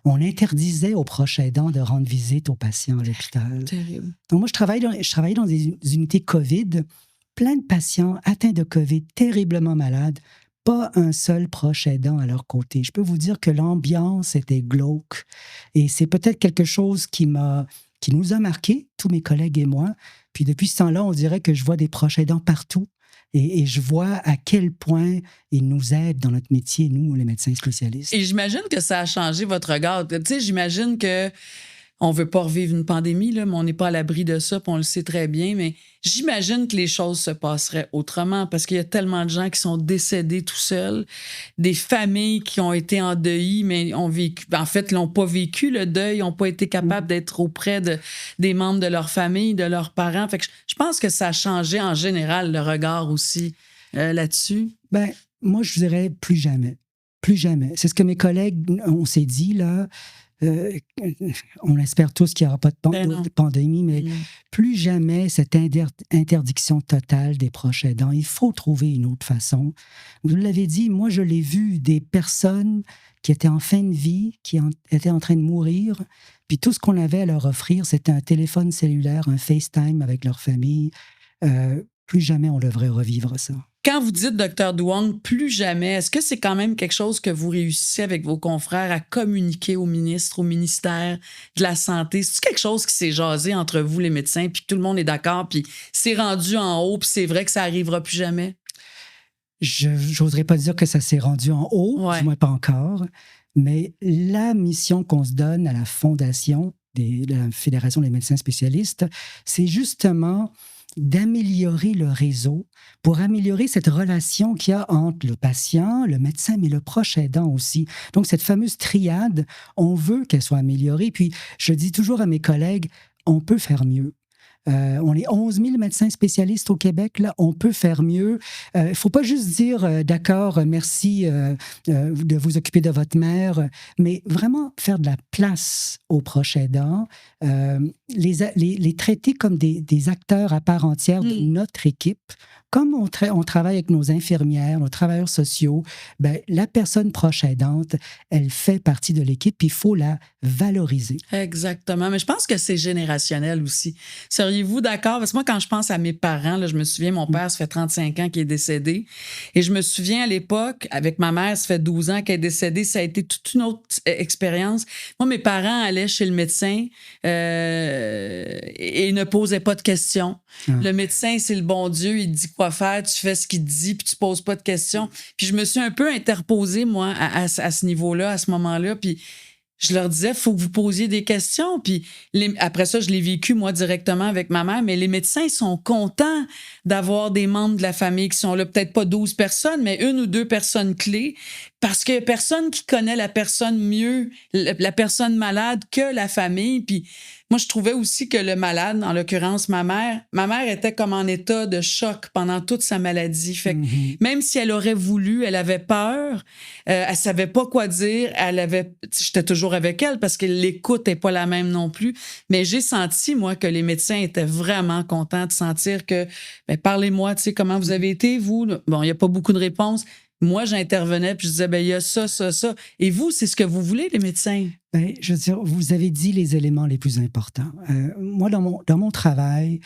on interdisait aux proches aidants de rendre visite aux patients à l'hôpital. Terrible. Donc moi, je travaillais dans des unités COVID, plein de patients atteints de COVID, terriblement malades, pas un seul proche aidant à leur côté. Je peux vous dire que l'ambiance était glauque. Et c'est peut-être quelque chose qui nous a marqués, tous mes collègues et moi. Puis depuis ce temps-là, on dirait que je vois des proches aidants partout. Et je vois à quel point ils nous aident dans notre métier, nous, les médecins spécialistes. Et j'imagine que ça a changé votre regard. Tu sais, j'imagine que on veut pas revivre une pandémie, là, mais on n'est pas à l'abri de ça, puis on le sait très bien. Mais j'imagine que les choses se passeraient autrement parce qu'il y a tellement de gens qui sont décédés tout seuls, des familles qui ont été endeuillées, mais ont vécu, en fait, l'ont pas vécu le deuil, n'ont pas été capables d'être auprès des membres de leur famille, de leurs parents. Fait que je pense que ça a changé en général le regard aussi là-dessus. Moi, je dirais plus jamais. Plus jamais. C'est ce que mes collègues, on s'est dit, là. on espère tous qu'il n'y aura pas de pandémie, mais plus jamais cette interdiction totale des proches aidants. Il faut trouver une autre façon. Vous l'avez dit, moi, je l'ai vu, des personnes qui étaient en fin de vie, qui étaient en train de mourir, puis tout ce qu'on avait à leur offrir, c'était un téléphone cellulaire, un FaceTime avec leur famille. Plus jamais on devrait revivre ça. Quand vous dites, Dr. Duong, plus jamais, est-ce que c'est quand même quelque chose que vous réussissez avec vos confrères à communiquer au ministre, au ministère de la Santé? C'est quelque chose qui s'est jasé entre vous, les médecins, puis tout le monde est d'accord, puis c'est rendu en haut, puis c'est vrai que ça arrivera plus jamais? Je n'oserais pas dire que ça s'est rendu en haut, du moins pas encore, mais la mission qu'on se donne à la Fondation de la Fédération des médecins spécialistes, c'est justement d'améliorer le réseau pour améliorer cette relation qu'il y a entre le patient, le médecin, mais le proche aidant aussi. Donc, cette fameuse triade, on veut qu'elle soit améliorée. Puis, je dis toujours à mes collègues, on peut faire mieux. On est 11 000 médecins spécialistes au Québec, là, on peut faire mieux. Il ne faut pas juste dire d'accord, merci de vous occuper de votre mère, mais vraiment faire de la place aux proches aidants, les traiter comme des acteurs à part entière de notre équipe. Comme on travaille avec nos infirmières, nos travailleurs sociaux, ben, la personne proche aidante, elle fait partie de l'équipe, puis il faut la valoriser. Exactement. Mais je pense que c'est générationnel aussi. Seriez-vous d'accord? Parce que moi, quand je pense à mes parents, là, je me souviens, mon père, ça fait 35 ans qu'il est décédé. Et je me souviens à l'époque, avec ma mère, ça fait 12 ans qu'elle est décédée. Ça a été toute une autre expérience. Moi, mes parents allaient chez le médecin et ne posaient pas de questions. Le médecin, c'est le bon Dieu. Il te dit quoi faire, tu fais ce qu'il te dit, puis tu poses pas de questions. Puis je me suis un peu interposée, moi, à ce niveau-là, à ce moment-là. Puis je leur disais, il faut que vous posiez des questions. Puis après ça, je l'ai vécu, moi, directement avec ma mère. Mais les médecins, ils sont contents d'avoir des membres de la famille qui sont là. Peut-être pas 12 personnes, mais 1 ou 2 personnes clés. Parce qu'il n'y a personne qui connaît la personne mieux, la personne malade, que la famille. Puis moi, je trouvais aussi que le malade, en l'occurrence ma mère était comme en état de choc pendant toute sa maladie. Fait que même si elle aurait voulu, elle avait peur, elle savait pas quoi dire, j'étais toujours avec elle parce que l'écoute n'est pas la même non plus. Mais j'ai senti, moi, que les médecins étaient vraiment contents de sentir que, ben, parlez-moi, tu sais, comment vous avez été, vous? Bon, il n'y a pas beaucoup de réponses. Moi, j'intervenais puis je disais, ben il y a ça, ça, ça. Et vous, c'est ce que vous voulez, les médecins? Ben, je veux dire, vous avez dit les éléments les plus importants. Moi, dans mon travail,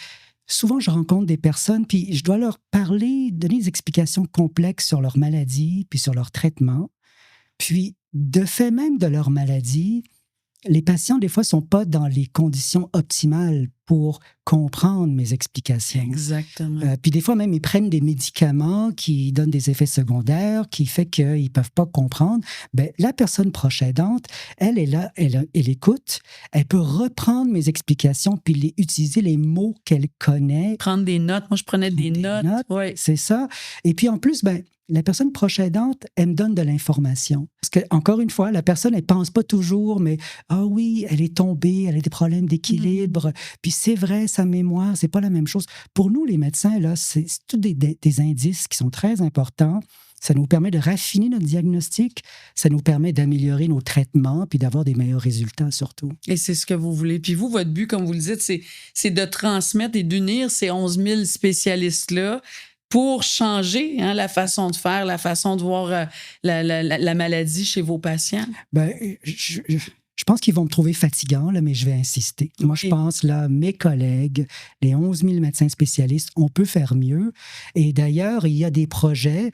souvent, je rencontre des personnes, puis je dois leur parler, donner des explications complexes sur leur maladie, puis sur leur traitement. Puis, de fait même de leur maladie, les patients, des fois, ne sont pas dans les conditions optimales pour comprendre mes explications. Exactement. Puis des fois, même, ils prennent des médicaments qui donnent des effets secondaires, qui fait qu'ils ne peuvent pas comprendre. Ben, la personne proche aidante, elle est là, elle écoute, elle peut reprendre mes explications puis utiliser les mots qu'elle connaît. Prendre des notes. Moi, je prenais des notes. Oui, c'est ça. Et puis en plus, ben, la personne proche aidante, elle me donne de l'information. Parce que, encore une fois, la personne, elle ne pense pas toujours, mais « Ah oui, elle est tombée, elle a des problèmes d'équilibre. Puis c'est vrai, sa mémoire, c'est pas la même chose. » Pour nous, les médecins, là, c'est tous des indices qui sont très importants. Ça nous permet de raffiner notre diagnostic, ça nous permet d'améliorer nos traitements puis d'avoir des meilleurs résultats surtout. Et c'est ce que vous voulez. Puis vous, votre but, comme vous le dites, c'est de transmettre et d'unir ces 11 000 spécialistes-là pour changer la façon de faire, la façon de voir la maladie chez vos patients? Ben, je pense qu'ils vont me trouver fatigant, là, mais je vais insister. Moi, je pense, là, mes collègues, les 11 000 médecins spécialistes, on peut faire mieux. Et d'ailleurs, il y a des projets,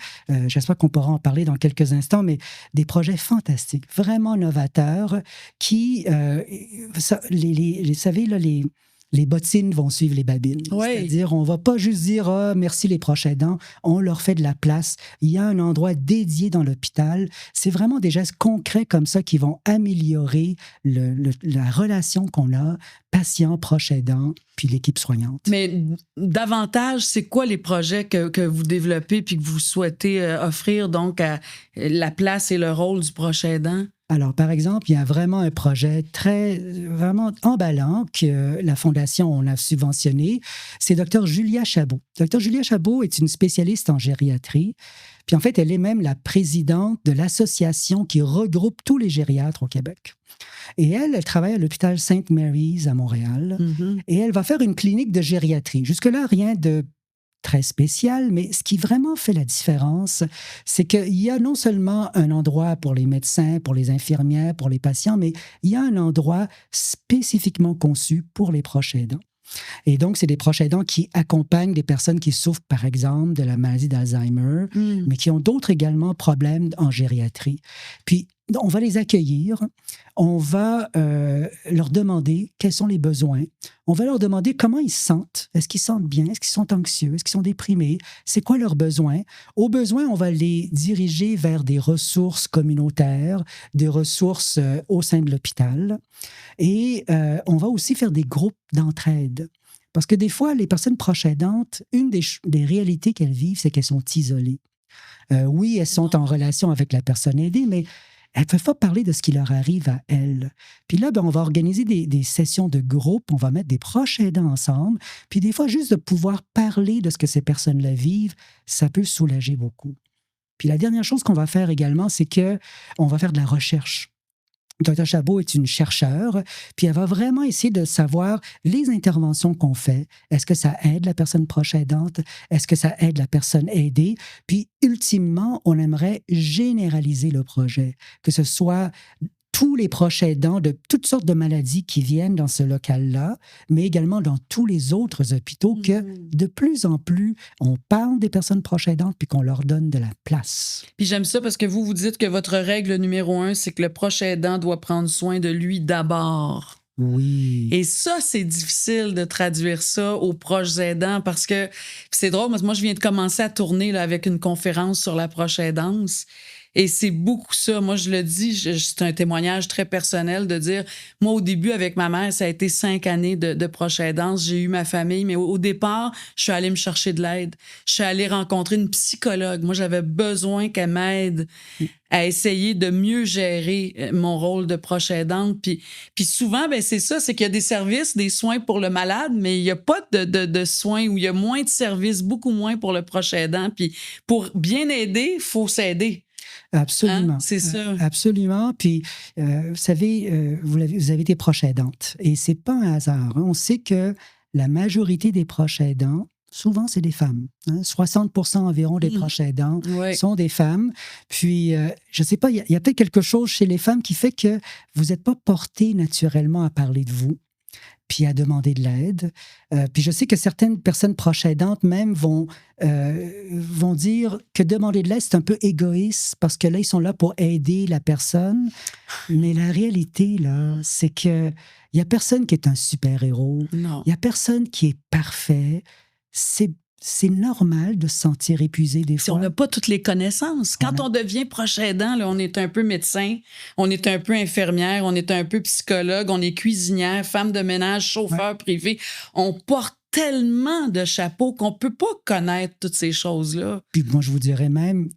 j'espère qu'on pourra en parler dans quelques instants, mais des projets fantastiques, vraiment novateurs, qui, vous savez, là, les bottines vont suivre les babines. Oui. C'est-à-dire, on ne va pas juste dire « Ah, merci les proches aidants », on leur fait de la place. Il y a un endroit dédié dans l'hôpital. C'est vraiment des gestes concrets comme ça qui vont améliorer la relation qu'on a, patient, proche aidant, puis l'équipe soignante. Mais davantage, c'est quoi les projets que vous développez puis que vous souhaitez offrir donc à la place et le rôle du proche aidant? Alors, par exemple, il y a vraiment un projet vraiment emballant que la Fondation on a subventionné. C'est Dr. Julia Chabot. Dr. Julia Chabot est une spécialiste en gériatrie. Puis en fait, elle est même la présidente de l'association qui regroupe tous les gériatres au Québec. Et elle travaille à l'hôpital Sainte Mary's à Montréal. Mm-hmm. Et elle va faire une clinique de gériatrie. Jusque-là, rien de très spécial, mais ce qui vraiment fait la différence, c'est qu'il y a non seulement un endroit pour les médecins, pour les infirmières, pour les patients, mais il y a un endroit spécifiquement conçu pour les proches aidants. Et donc, c'est des proches aidants qui accompagnent des personnes qui souffrent, par exemple, de la maladie d'Alzheimer, mais qui ont d'autres également problèmes en gériatrie. Puis, on va les accueillir, on va leur demander quels sont les besoins, on va leur demander comment ils se sentent. Est-ce qu'ils se sentent bien? Est-ce qu'ils sont anxieux? Est-ce qu'ils sont déprimés? C'est quoi leurs besoins? Au besoin, on va les diriger vers des ressources communautaires, des ressources au sein de l'hôpital. Et on va aussi faire des groupes d'entraide. Parce que des fois, les personnes proches aidantes, une des réalités qu'elles vivent, c'est qu'elles sont isolées. Oui, elles sont en relation avec la personne aidée, mais elles ne peuvent pas parler de ce qui leur arrive à elles. Puis là, on va organiser des sessions de groupe, on va mettre des proches aidants ensemble, puis des fois, juste de pouvoir parler de ce que ces personnes-là vivent, ça peut soulager beaucoup. Puis la dernière chose qu'on va faire également, c'est qu'on va faire de la recherche. Dr. Chabot est une chercheure, puis elle va vraiment essayer de savoir les interventions qu'on fait. Est-ce que ça aide la personne proche aidante? Est-ce que ça aide la personne aidée? Puis, ultimement, on aimerait généraliser le projet, que ce soit tous les proches aidants de toutes sortes de maladies qui viennent dans ce local-là, mais également dans tous les autres hôpitaux, que de plus en plus, on parle des personnes proches aidantes puis qu'on leur donne de la place. Puis j'aime ça parce que vous dites que votre règle numéro 1, c'est que le proche aidant doit prendre soin de lui d'abord. Oui. Et ça, c'est difficile de traduire ça aux proches aidants parce que c'est drôle, moi je viens de commencer à tourner là, avec une conférence sur la proche aidance. Et c'est beaucoup ça. Moi, je le dis, c'est un témoignage très personnel de dire, moi, au début, avec ma mère, ça a été 5 années de proche aidance. J'ai eu ma famille, mais au départ, je suis allée me chercher de l'aide. Je suis allée rencontrer une psychologue. Moi, j'avais besoin qu'elle m'aide à essayer de mieux gérer mon rôle de proche aidante. Puis souvent, ben c'est ça, c'est qu'il y a des services, des soins pour le malade, mais il n'y a pas de soins ou il y a moins de services, beaucoup moins pour le proche aidant. Puis pour bien aider, il faut s'aider. Absolument. Hein? C'est ça. Absolument. Puis, vous savez, vous avez été proche aidante. Et c'est pas un hasard. Hein. On sait que la majorité des proches aidants, souvent, c'est des femmes. Hein. 60% environ des proches aidants sont des femmes. Puis, je ne sais pas, il y a peut-être quelque chose chez les femmes qui fait que vous n'êtes pas porté naturellement à parler de vous, puis à demander de l'aide. Puis je sais que certaines personnes proches aidantes même vont dire que demander de l'aide, c'est un peu égoïste parce que là, ils sont là pour aider la personne. Mais la réalité, là, c'est qu'il n'y a personne qui est un super-héros. Non. Il n'y a personne qui est parfait. C'est normal de se sentir épuisé des fois. Si on n'a pas toutes les connaissances. Quand on devient proche aidant, là, on est un peu médecin, on est un peu infirmière, on est un peu psychologue, on est cuisinière, femme de ménage, chauffeur privé. On porte tellement de chapeaux qu'on ne peut pas connaître toutes ces choses-là. Puis moi, je vous dirais même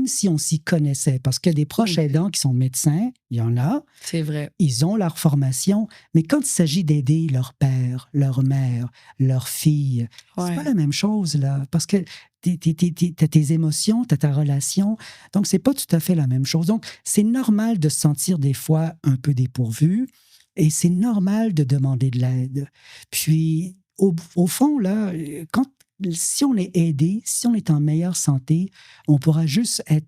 si on s'y connaissait, parce que des proches aidants qui sont médecins, il y en a. C'est vrai. Ils ont leur formation, mais quand il s'agit d'aider leur père, leur mère, leur fille, c'est pas la même chose, là, parce que t'as tes émotions, t'as ta relation, donc c'est pas tout à fait la même chose. Donc, c'est normal de se sentir des fois un peu dépourvu, et c'est normal de demander de l'aide. Puis, au fond, là, si on est aidé, si on est en meilleure santé, on pourra juste être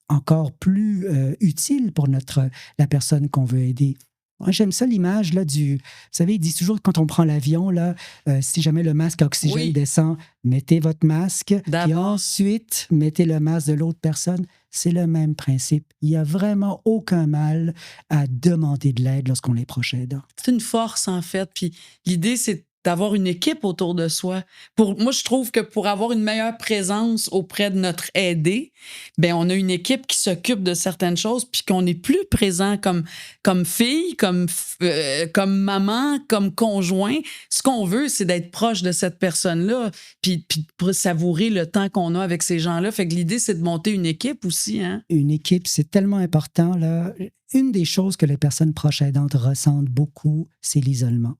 encore plus utile pour la personne qu'on veut aider. Moi, j'aime ça l'image là vous savez, ils disent toujours quand on prend l'avion, là, si jamais le masque à oxygène descend, mettez votre masque, et ensuite, mettez le masque de l'autre personne. C'est le même principe. Il n'y a vraiment aucun mal à demander de l'aide lorsqu'on est proche aidant. C'est une force, en fait. Puis l'idée, c'est d'avoir une équipe autour de soi. Moi, je trouve que pour avoir une meilleure présence auprès de notre aidé, ben on a une équipe qui s'occupe de certaines choses puis qu'on est plus présent comme fille, comme maman, comme conjoint. Ce qu'on veut, c'est d'être proche de cette personne-là puis pour savourer le temps qu'on a avec ces gens-là. Fait que l'idée, c'est de monter une équipe aussi. Hein? Une équipe, c'est tellement important. Là. Une des choses que les personnes proches aidantes ressentent beaucoup, c'est l'isolement.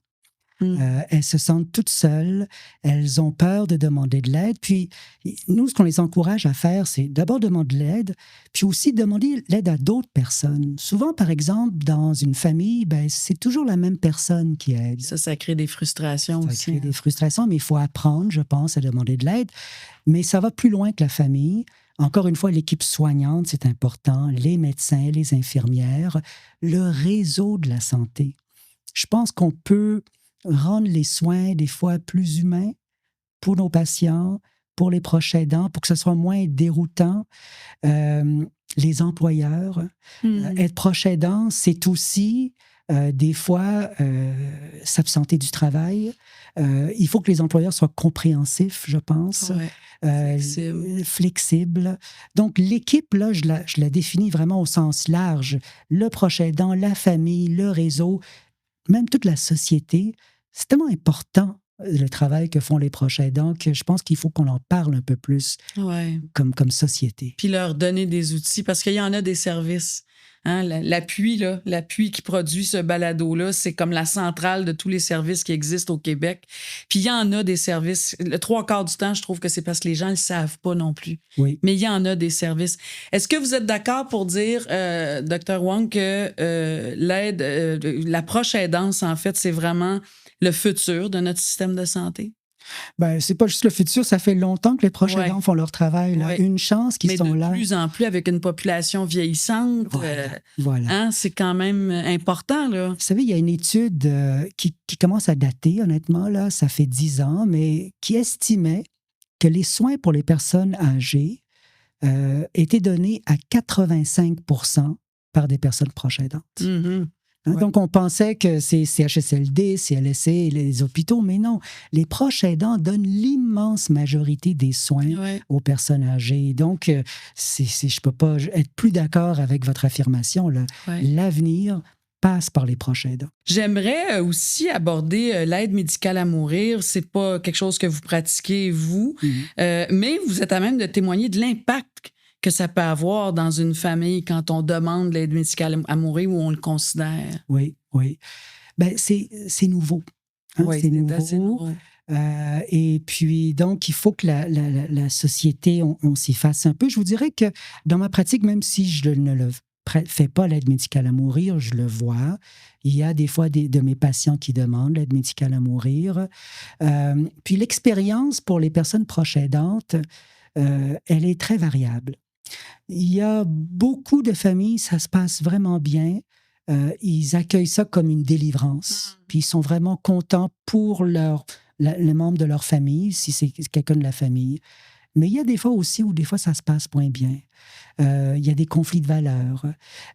Elles se sentent toutes seules, elles ont peur de demander de l'aide. Puis nous, ce qu'on les encourage à faire, c'est d'abord demander de l'aide, puis aussi demander l'aide à d'autres personnes. Souvent, par exemple, dans une famille, ben, c'est toujours la même personne qui aide. Ça crée des frustrations aussi. Ça crée des frustrations, mais il faut apprendre, je pense, à demander de l'aide. Mais ça va plus loin que la famille. Encore une fois, l'équipe soignante, c'est important, les médecins, les infirmières, le réseau de la santé. Je pense qu'on peut rendre les soins des fois plus humains pour nos patients, pour les proches aidants, pour que ce soit moins déroutant. Les employeurs, être proche aidant, c'est aussi des fois s'absenter du travail. Il faut que les employeurs soient compréhensifs, je pense, flexibles. Donc, l'équipe, là, je la définis vraiment au sens large. Le proche aidant, la famille, le réseau, même toute la société. C'est tellement important, le travail que font les proches aidants, que je pense qu'il faut qu'on en parle un peu plus comme société. Puis leur donner des outils, parce qu'il y en a des services. Hein, l'appui qui produit ce balado-là, c'est comme la centrale de tous les services qui existent au Québec. Puis il y en a des services. Le 3/4 du temps, je trouve que c'est parce que les gens ne le savent pas non plus. Oui. Mais il y en a des services. Est-ce que vous êtes d'accord pour dire, Dr. Wong, que l'aide, la proche aidance, en fait, c'est vraiment le futur de notre système de santé? Ben, c'est pas juste le futur, ça fait longtemps que les proches aidants font leur travail. Là. Une chance qu'ils sont là. Mais de plus en plus, avec une population vieillissante, voilà. Hein, c'est quand même important. Là. Vous savez, il y a une étude qui commence à dater, honnêtement, là, ça fait 10 ans, mais qui estimait que les soins pour les personnes âgées étaient donnés à 85% par des personnes proches aidantes. Mm-hmm. Hein, donc, on pensait que c'est CHSLD, CLSC, les hôpitaux, mais non. Les proches aidants donnent l'immense majorité des soins aux personnes âgées. Donc, je ne peux pas être plus d'accord avec votre affirmation. Là. L'avenir passe par les proches aidants. J'aimerais aussi aborder l'aide médicale à mourir. C'est pas quelque chose que vous pratiquez, vous, mais vous êtes à même de témoigner de l'impact que ça peut avoir dans une famille quand on demande l'aide médicale à mourir ou on le considère. Oui. Ben, c'est nouveau. Hein, c'est nouveau. Et puis, donc, il faut que la société, on s'y fasse un peu. Je vous dirais que dans ma pratique, même si je ne le fais pas l'aide médicale à mourir, je le vois. Il y a des fois de mes patients qui demandent l'aide médicale à mourir. Puis l'expérience pour les personnes proches aidantes, elle est très variable. Il y a beaucoup de familles, ça se passe vraiment bien. Ils accueillent ça comme une délivrance. Puis ils sont vraiment contents pour les membres de leur famille, si c'est quelqu'un de la famille. Mais il y a des fois aussi où des fois ça se passe moins bien. Il y a des conflits de valeurs.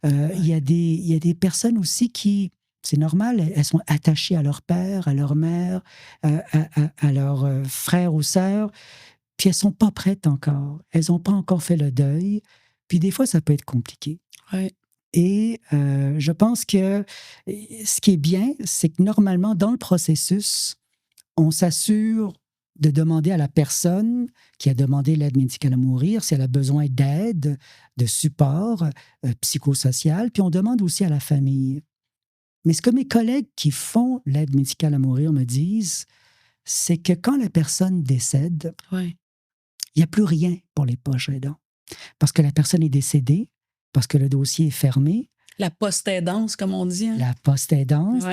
Il y a des personnes aussi qui, c'est normal, elles sont attachées à leur père, à leur mère, à leurs frères ou sœurs. Puis elles ne sont pas prêtes encore. Elles n'ont pas encore fait le deuil. Puis des fois, ça peut être compliqué. Et je pense que ce qui est bien, c'est que normalement, dans le processus, on s'assure de demander à la personne qui a demandé l'aide médicale à mourir si elle a besoin d'aide, de support psychosocial. Puis on demande aussi à la famille. Mais ce que mes collègues qui font l'aide médicale à mourir me disent, c'est que quand la personne décède, il n'y a plus rien pour les proches aidants. Parce que la personne est décédée, parce que le dossier est fermé. La post-aidance, comme on dit. Hein? La post-aidance.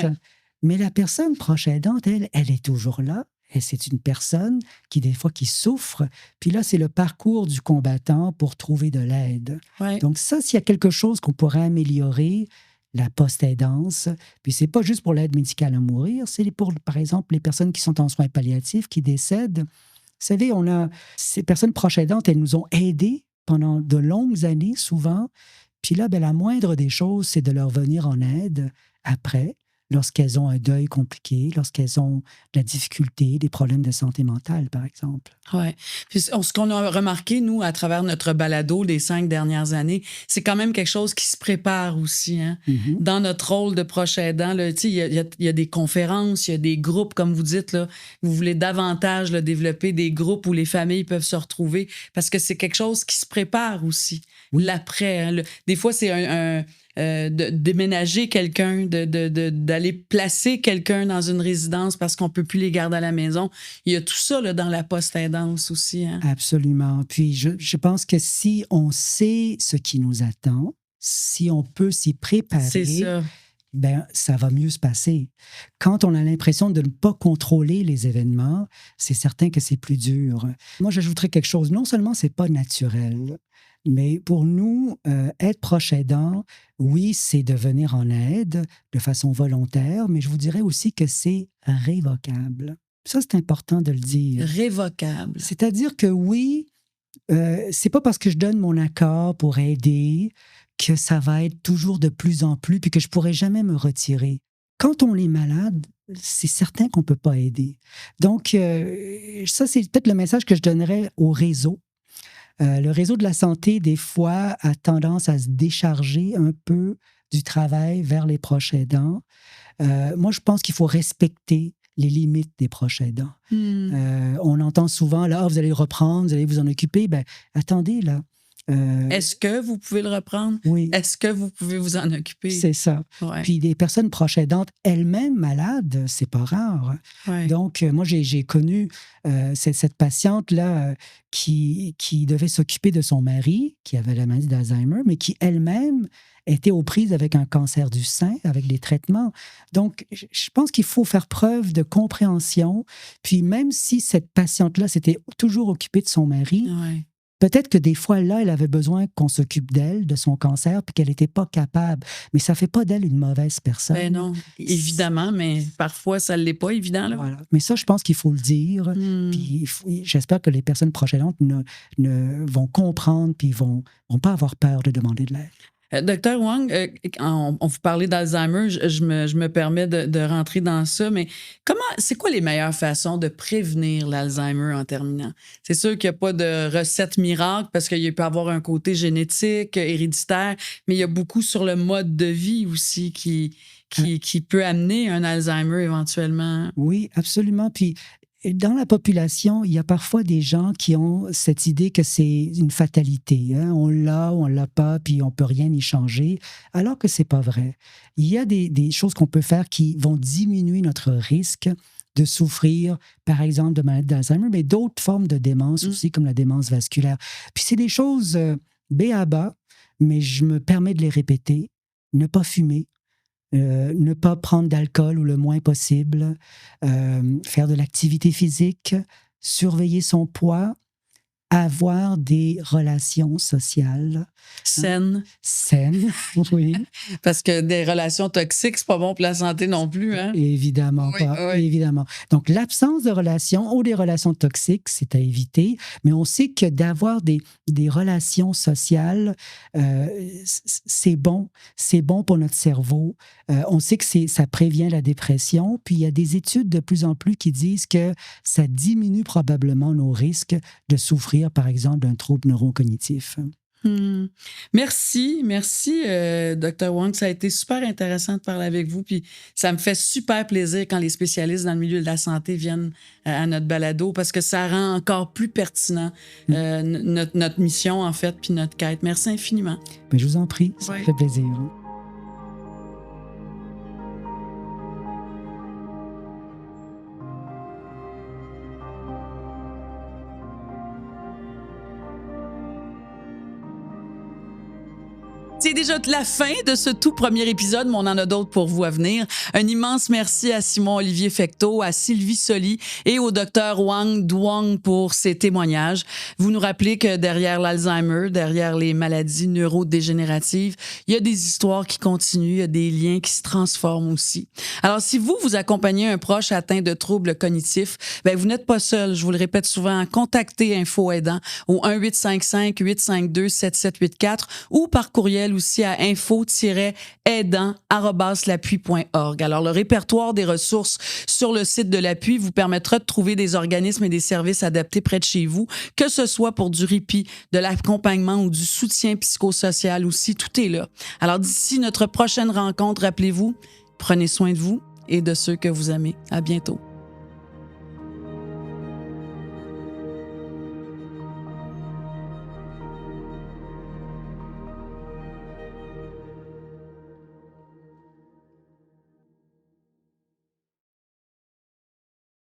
Mais la personne proche aidante, elle est toujours là. Et c'est une personne qui, des fois, qui souffre. Puis là, c'est le parcours du combattant pour trouver de l'aide. Donc ça, s'il y a quelque chose qu'on pourrait améliorer, la post-aidance, puis c'est pas juste pour l'aide médicale à mourir, c'est pour, par exemple, les personnes qui sont en soins palliatifs, qui décèdent. Vous savez, ces personnes proches aidantes, elles nous ont aidés pendant de longues années, souvent. Puis là, la moindre des choses, c'est de leur venir en aide après, lorsqu'elles ont un deuil compliqué, lorsqu'elles ont de la difficulté, des problèmes de santé mentale, par exemple. Oui. Ce qu'on a remarqué, nous, à travers notre balado des 5 dernières années, c'est quand même quelque chose qui se prépare aussi. Hein? Mm-hmm. Dans notre rôle de proche aidant, il y a des conférences, il y a des groupes, comme vous dites, là, vous voulez davantage là, développer des groupes où les familles peuvent se retrouver parce que c'est quelque chose qui se prépare aussi. Oui. L'après. Hein? Des fois, c'est de déménager quelqu'un, d'aller placer quelqu'un dans une résidence parce qu'on ne peut plus les garder à la maison. Il y a tout ça là, dans la post-aidance aussi. Hein? Absolument. Puis je pense que si on sait ce qui nous attend, si on peut s'y préparer, c'est ça. Ben, ça va mieux se passer. Quand on a l'impression de ne pas contrôler les événements, c'est certain que c'est plus dur. Moi, j'ajouterais quelque chose. Non seulement c'est pas naturel, mais pour nous, être proche aidant, oui, c'est de venir en aide de façon volontaire, mais je vous dirais aussi que c'est révocable. Ça, c'est important de le dire. Révocable. C'est-à-dire que oui, c'est pas parce que je donne mon accord pour aider que ça va être toujours de plus en plus puis que je pourrai jamais me retirer. Quand on est malade, c'est certain qu'on peut pas aider. Donc, ça, c'est peut-être le message que je donnerais au réseau. Le réseau de la santé, des fois, a tendance à se décharger un peu du travail vers les proches aidants. Moi, je pense qu'il faut respecter les limites des proches aidants. On entend souvent, là, vous allez reprendre, vous allez vous en occuper. Ben, attendez, là. Est-ce que vous pouvez le reprendre? Oui. Est-ce que vous pouvez vous en occuper? C'est ça. Ouais. Puis des personnes proches aidantes, elles-mêmes malades, c'est pas rare. Ouais. Donc, moi, j'ai connu cette patiente-là qui devait s'occuper de son mari, qui avait la maladie d'Alzheimer, mais qui elle-même était aux prises avec un cancer du sein, avec des traitements. Donc, je pense qu'il faut faire preuve de compréhension. Puis même si cette patiente-là s'était toujours occupée de son mari, Ouais. peut-être que des fois, là, elle avait besoin qu'on s'occupe d'elle, de son cancer, puis qu'elle n'était pas capable. Mais ça ne fait pas d'elle une mauvaise personne. Ben non, évidemment, mais parfois, ça ne l'est pas évident. Là. Voilà. Mais ça, je pense qu'il faut le dire. Puis j'espère que les personnes proches aidantes vont comprendre, puis vont pas avoir peur de demander de l'aide. Docteur Wang, on vous parlait d'Alzheimer, je me permets de rentrer dans ça, mais c'est quoi les meilleures façons de prévenir l'Alzheimer en terminant? C'est sûr qu'il n'y a pas de recette miracle parce qu'il peut y avoir un côté génétique, héréditaire, mais il y a beaucoup sur le mode de vie aussi qui peut amener un Alzheimer éventuellement. Oui, absolument. Puis dans la population, il y a parfois des gens qui ont cette idée que c'est une fatalité. Hein? On l'a pas, puis on peut rien y changer, alors que c'est pas vrai. Il y a des choses qu'on peut faire qui vont diminuer notre risque de souffrir, par exemple, de maladie d'Alzheimer, mais d'autres formes de démence aussi, comme la démence vasculaire. Puis c'est des choses b.a.-ba, mais je me permets de les répéter. Ne pas fumer. Ne pas prendre d'alcool ou le moins possible, faire de l'activité physique, surveiller son poids, avoir des relations sociales. Saines. Saines, oui. Parce que des relations toxiques, c'est pas bon pour la santé non plus. Hein? Évidemment oui, pas. Oui. Évidemment. Donc, l'absence de relations ou des relations toxiques, c'est à éviter. Mais on sait que d'avoir des relations sociales, c'est bon. C'est bon pour notre cerveau. On sait que ça prévient la dépression. Puis, il y a des études de plus en plus qui disent que ça diminue probablement nos risques de souffrir, par exemple, d'un trouble neurocognitif. Merci, Dr. Wang. Ça a été super intéressant de parler avec vous. Puis ça me fait super plaisir quand les spécialistes dans le milieu de la santé viennent à notre balado parce que ça rend encore plus pertinent notre mission, en fait, puis notre quête. Merci infiniment. Mais je vous en prie, ça me fait plaisir. C'est déjà la fin de ce tout premier épisode, mais on en a d'autres pour vous à venir. Un immense merci à Simon-Olivier Fecteau, à Sylvie Soli et au Dr Wang Duong pour ses témoignages. Vous nous rappelez que derrière l'Alzheimer, derrière les maladies neurodégénératives, il y a des histoires qui continuent, il y a des liens qui se transforment aussi. Alors, si vous accompagnez un proche atteint de troubles cognitifs, ben vous n'êtes pas seul. Je vous le répète souvent, contactez Info Aidant au 1-855-852-7784 ou par courriel courriel aussi à info-aidant@l'appui.org. Alors, le répertoire des ressources sur le site de l'Appui vous permettra de trouver des organismes et des services adaptés près de chez vous, que ce soit pour du répit, de l'accompagnement ou du soutien psychosocial aussi, tout est là. Alors, d'ici notre prochaine rencontre, rappelez-vous, prenez soin de vous et de ceux que vous aimez. À bientôt.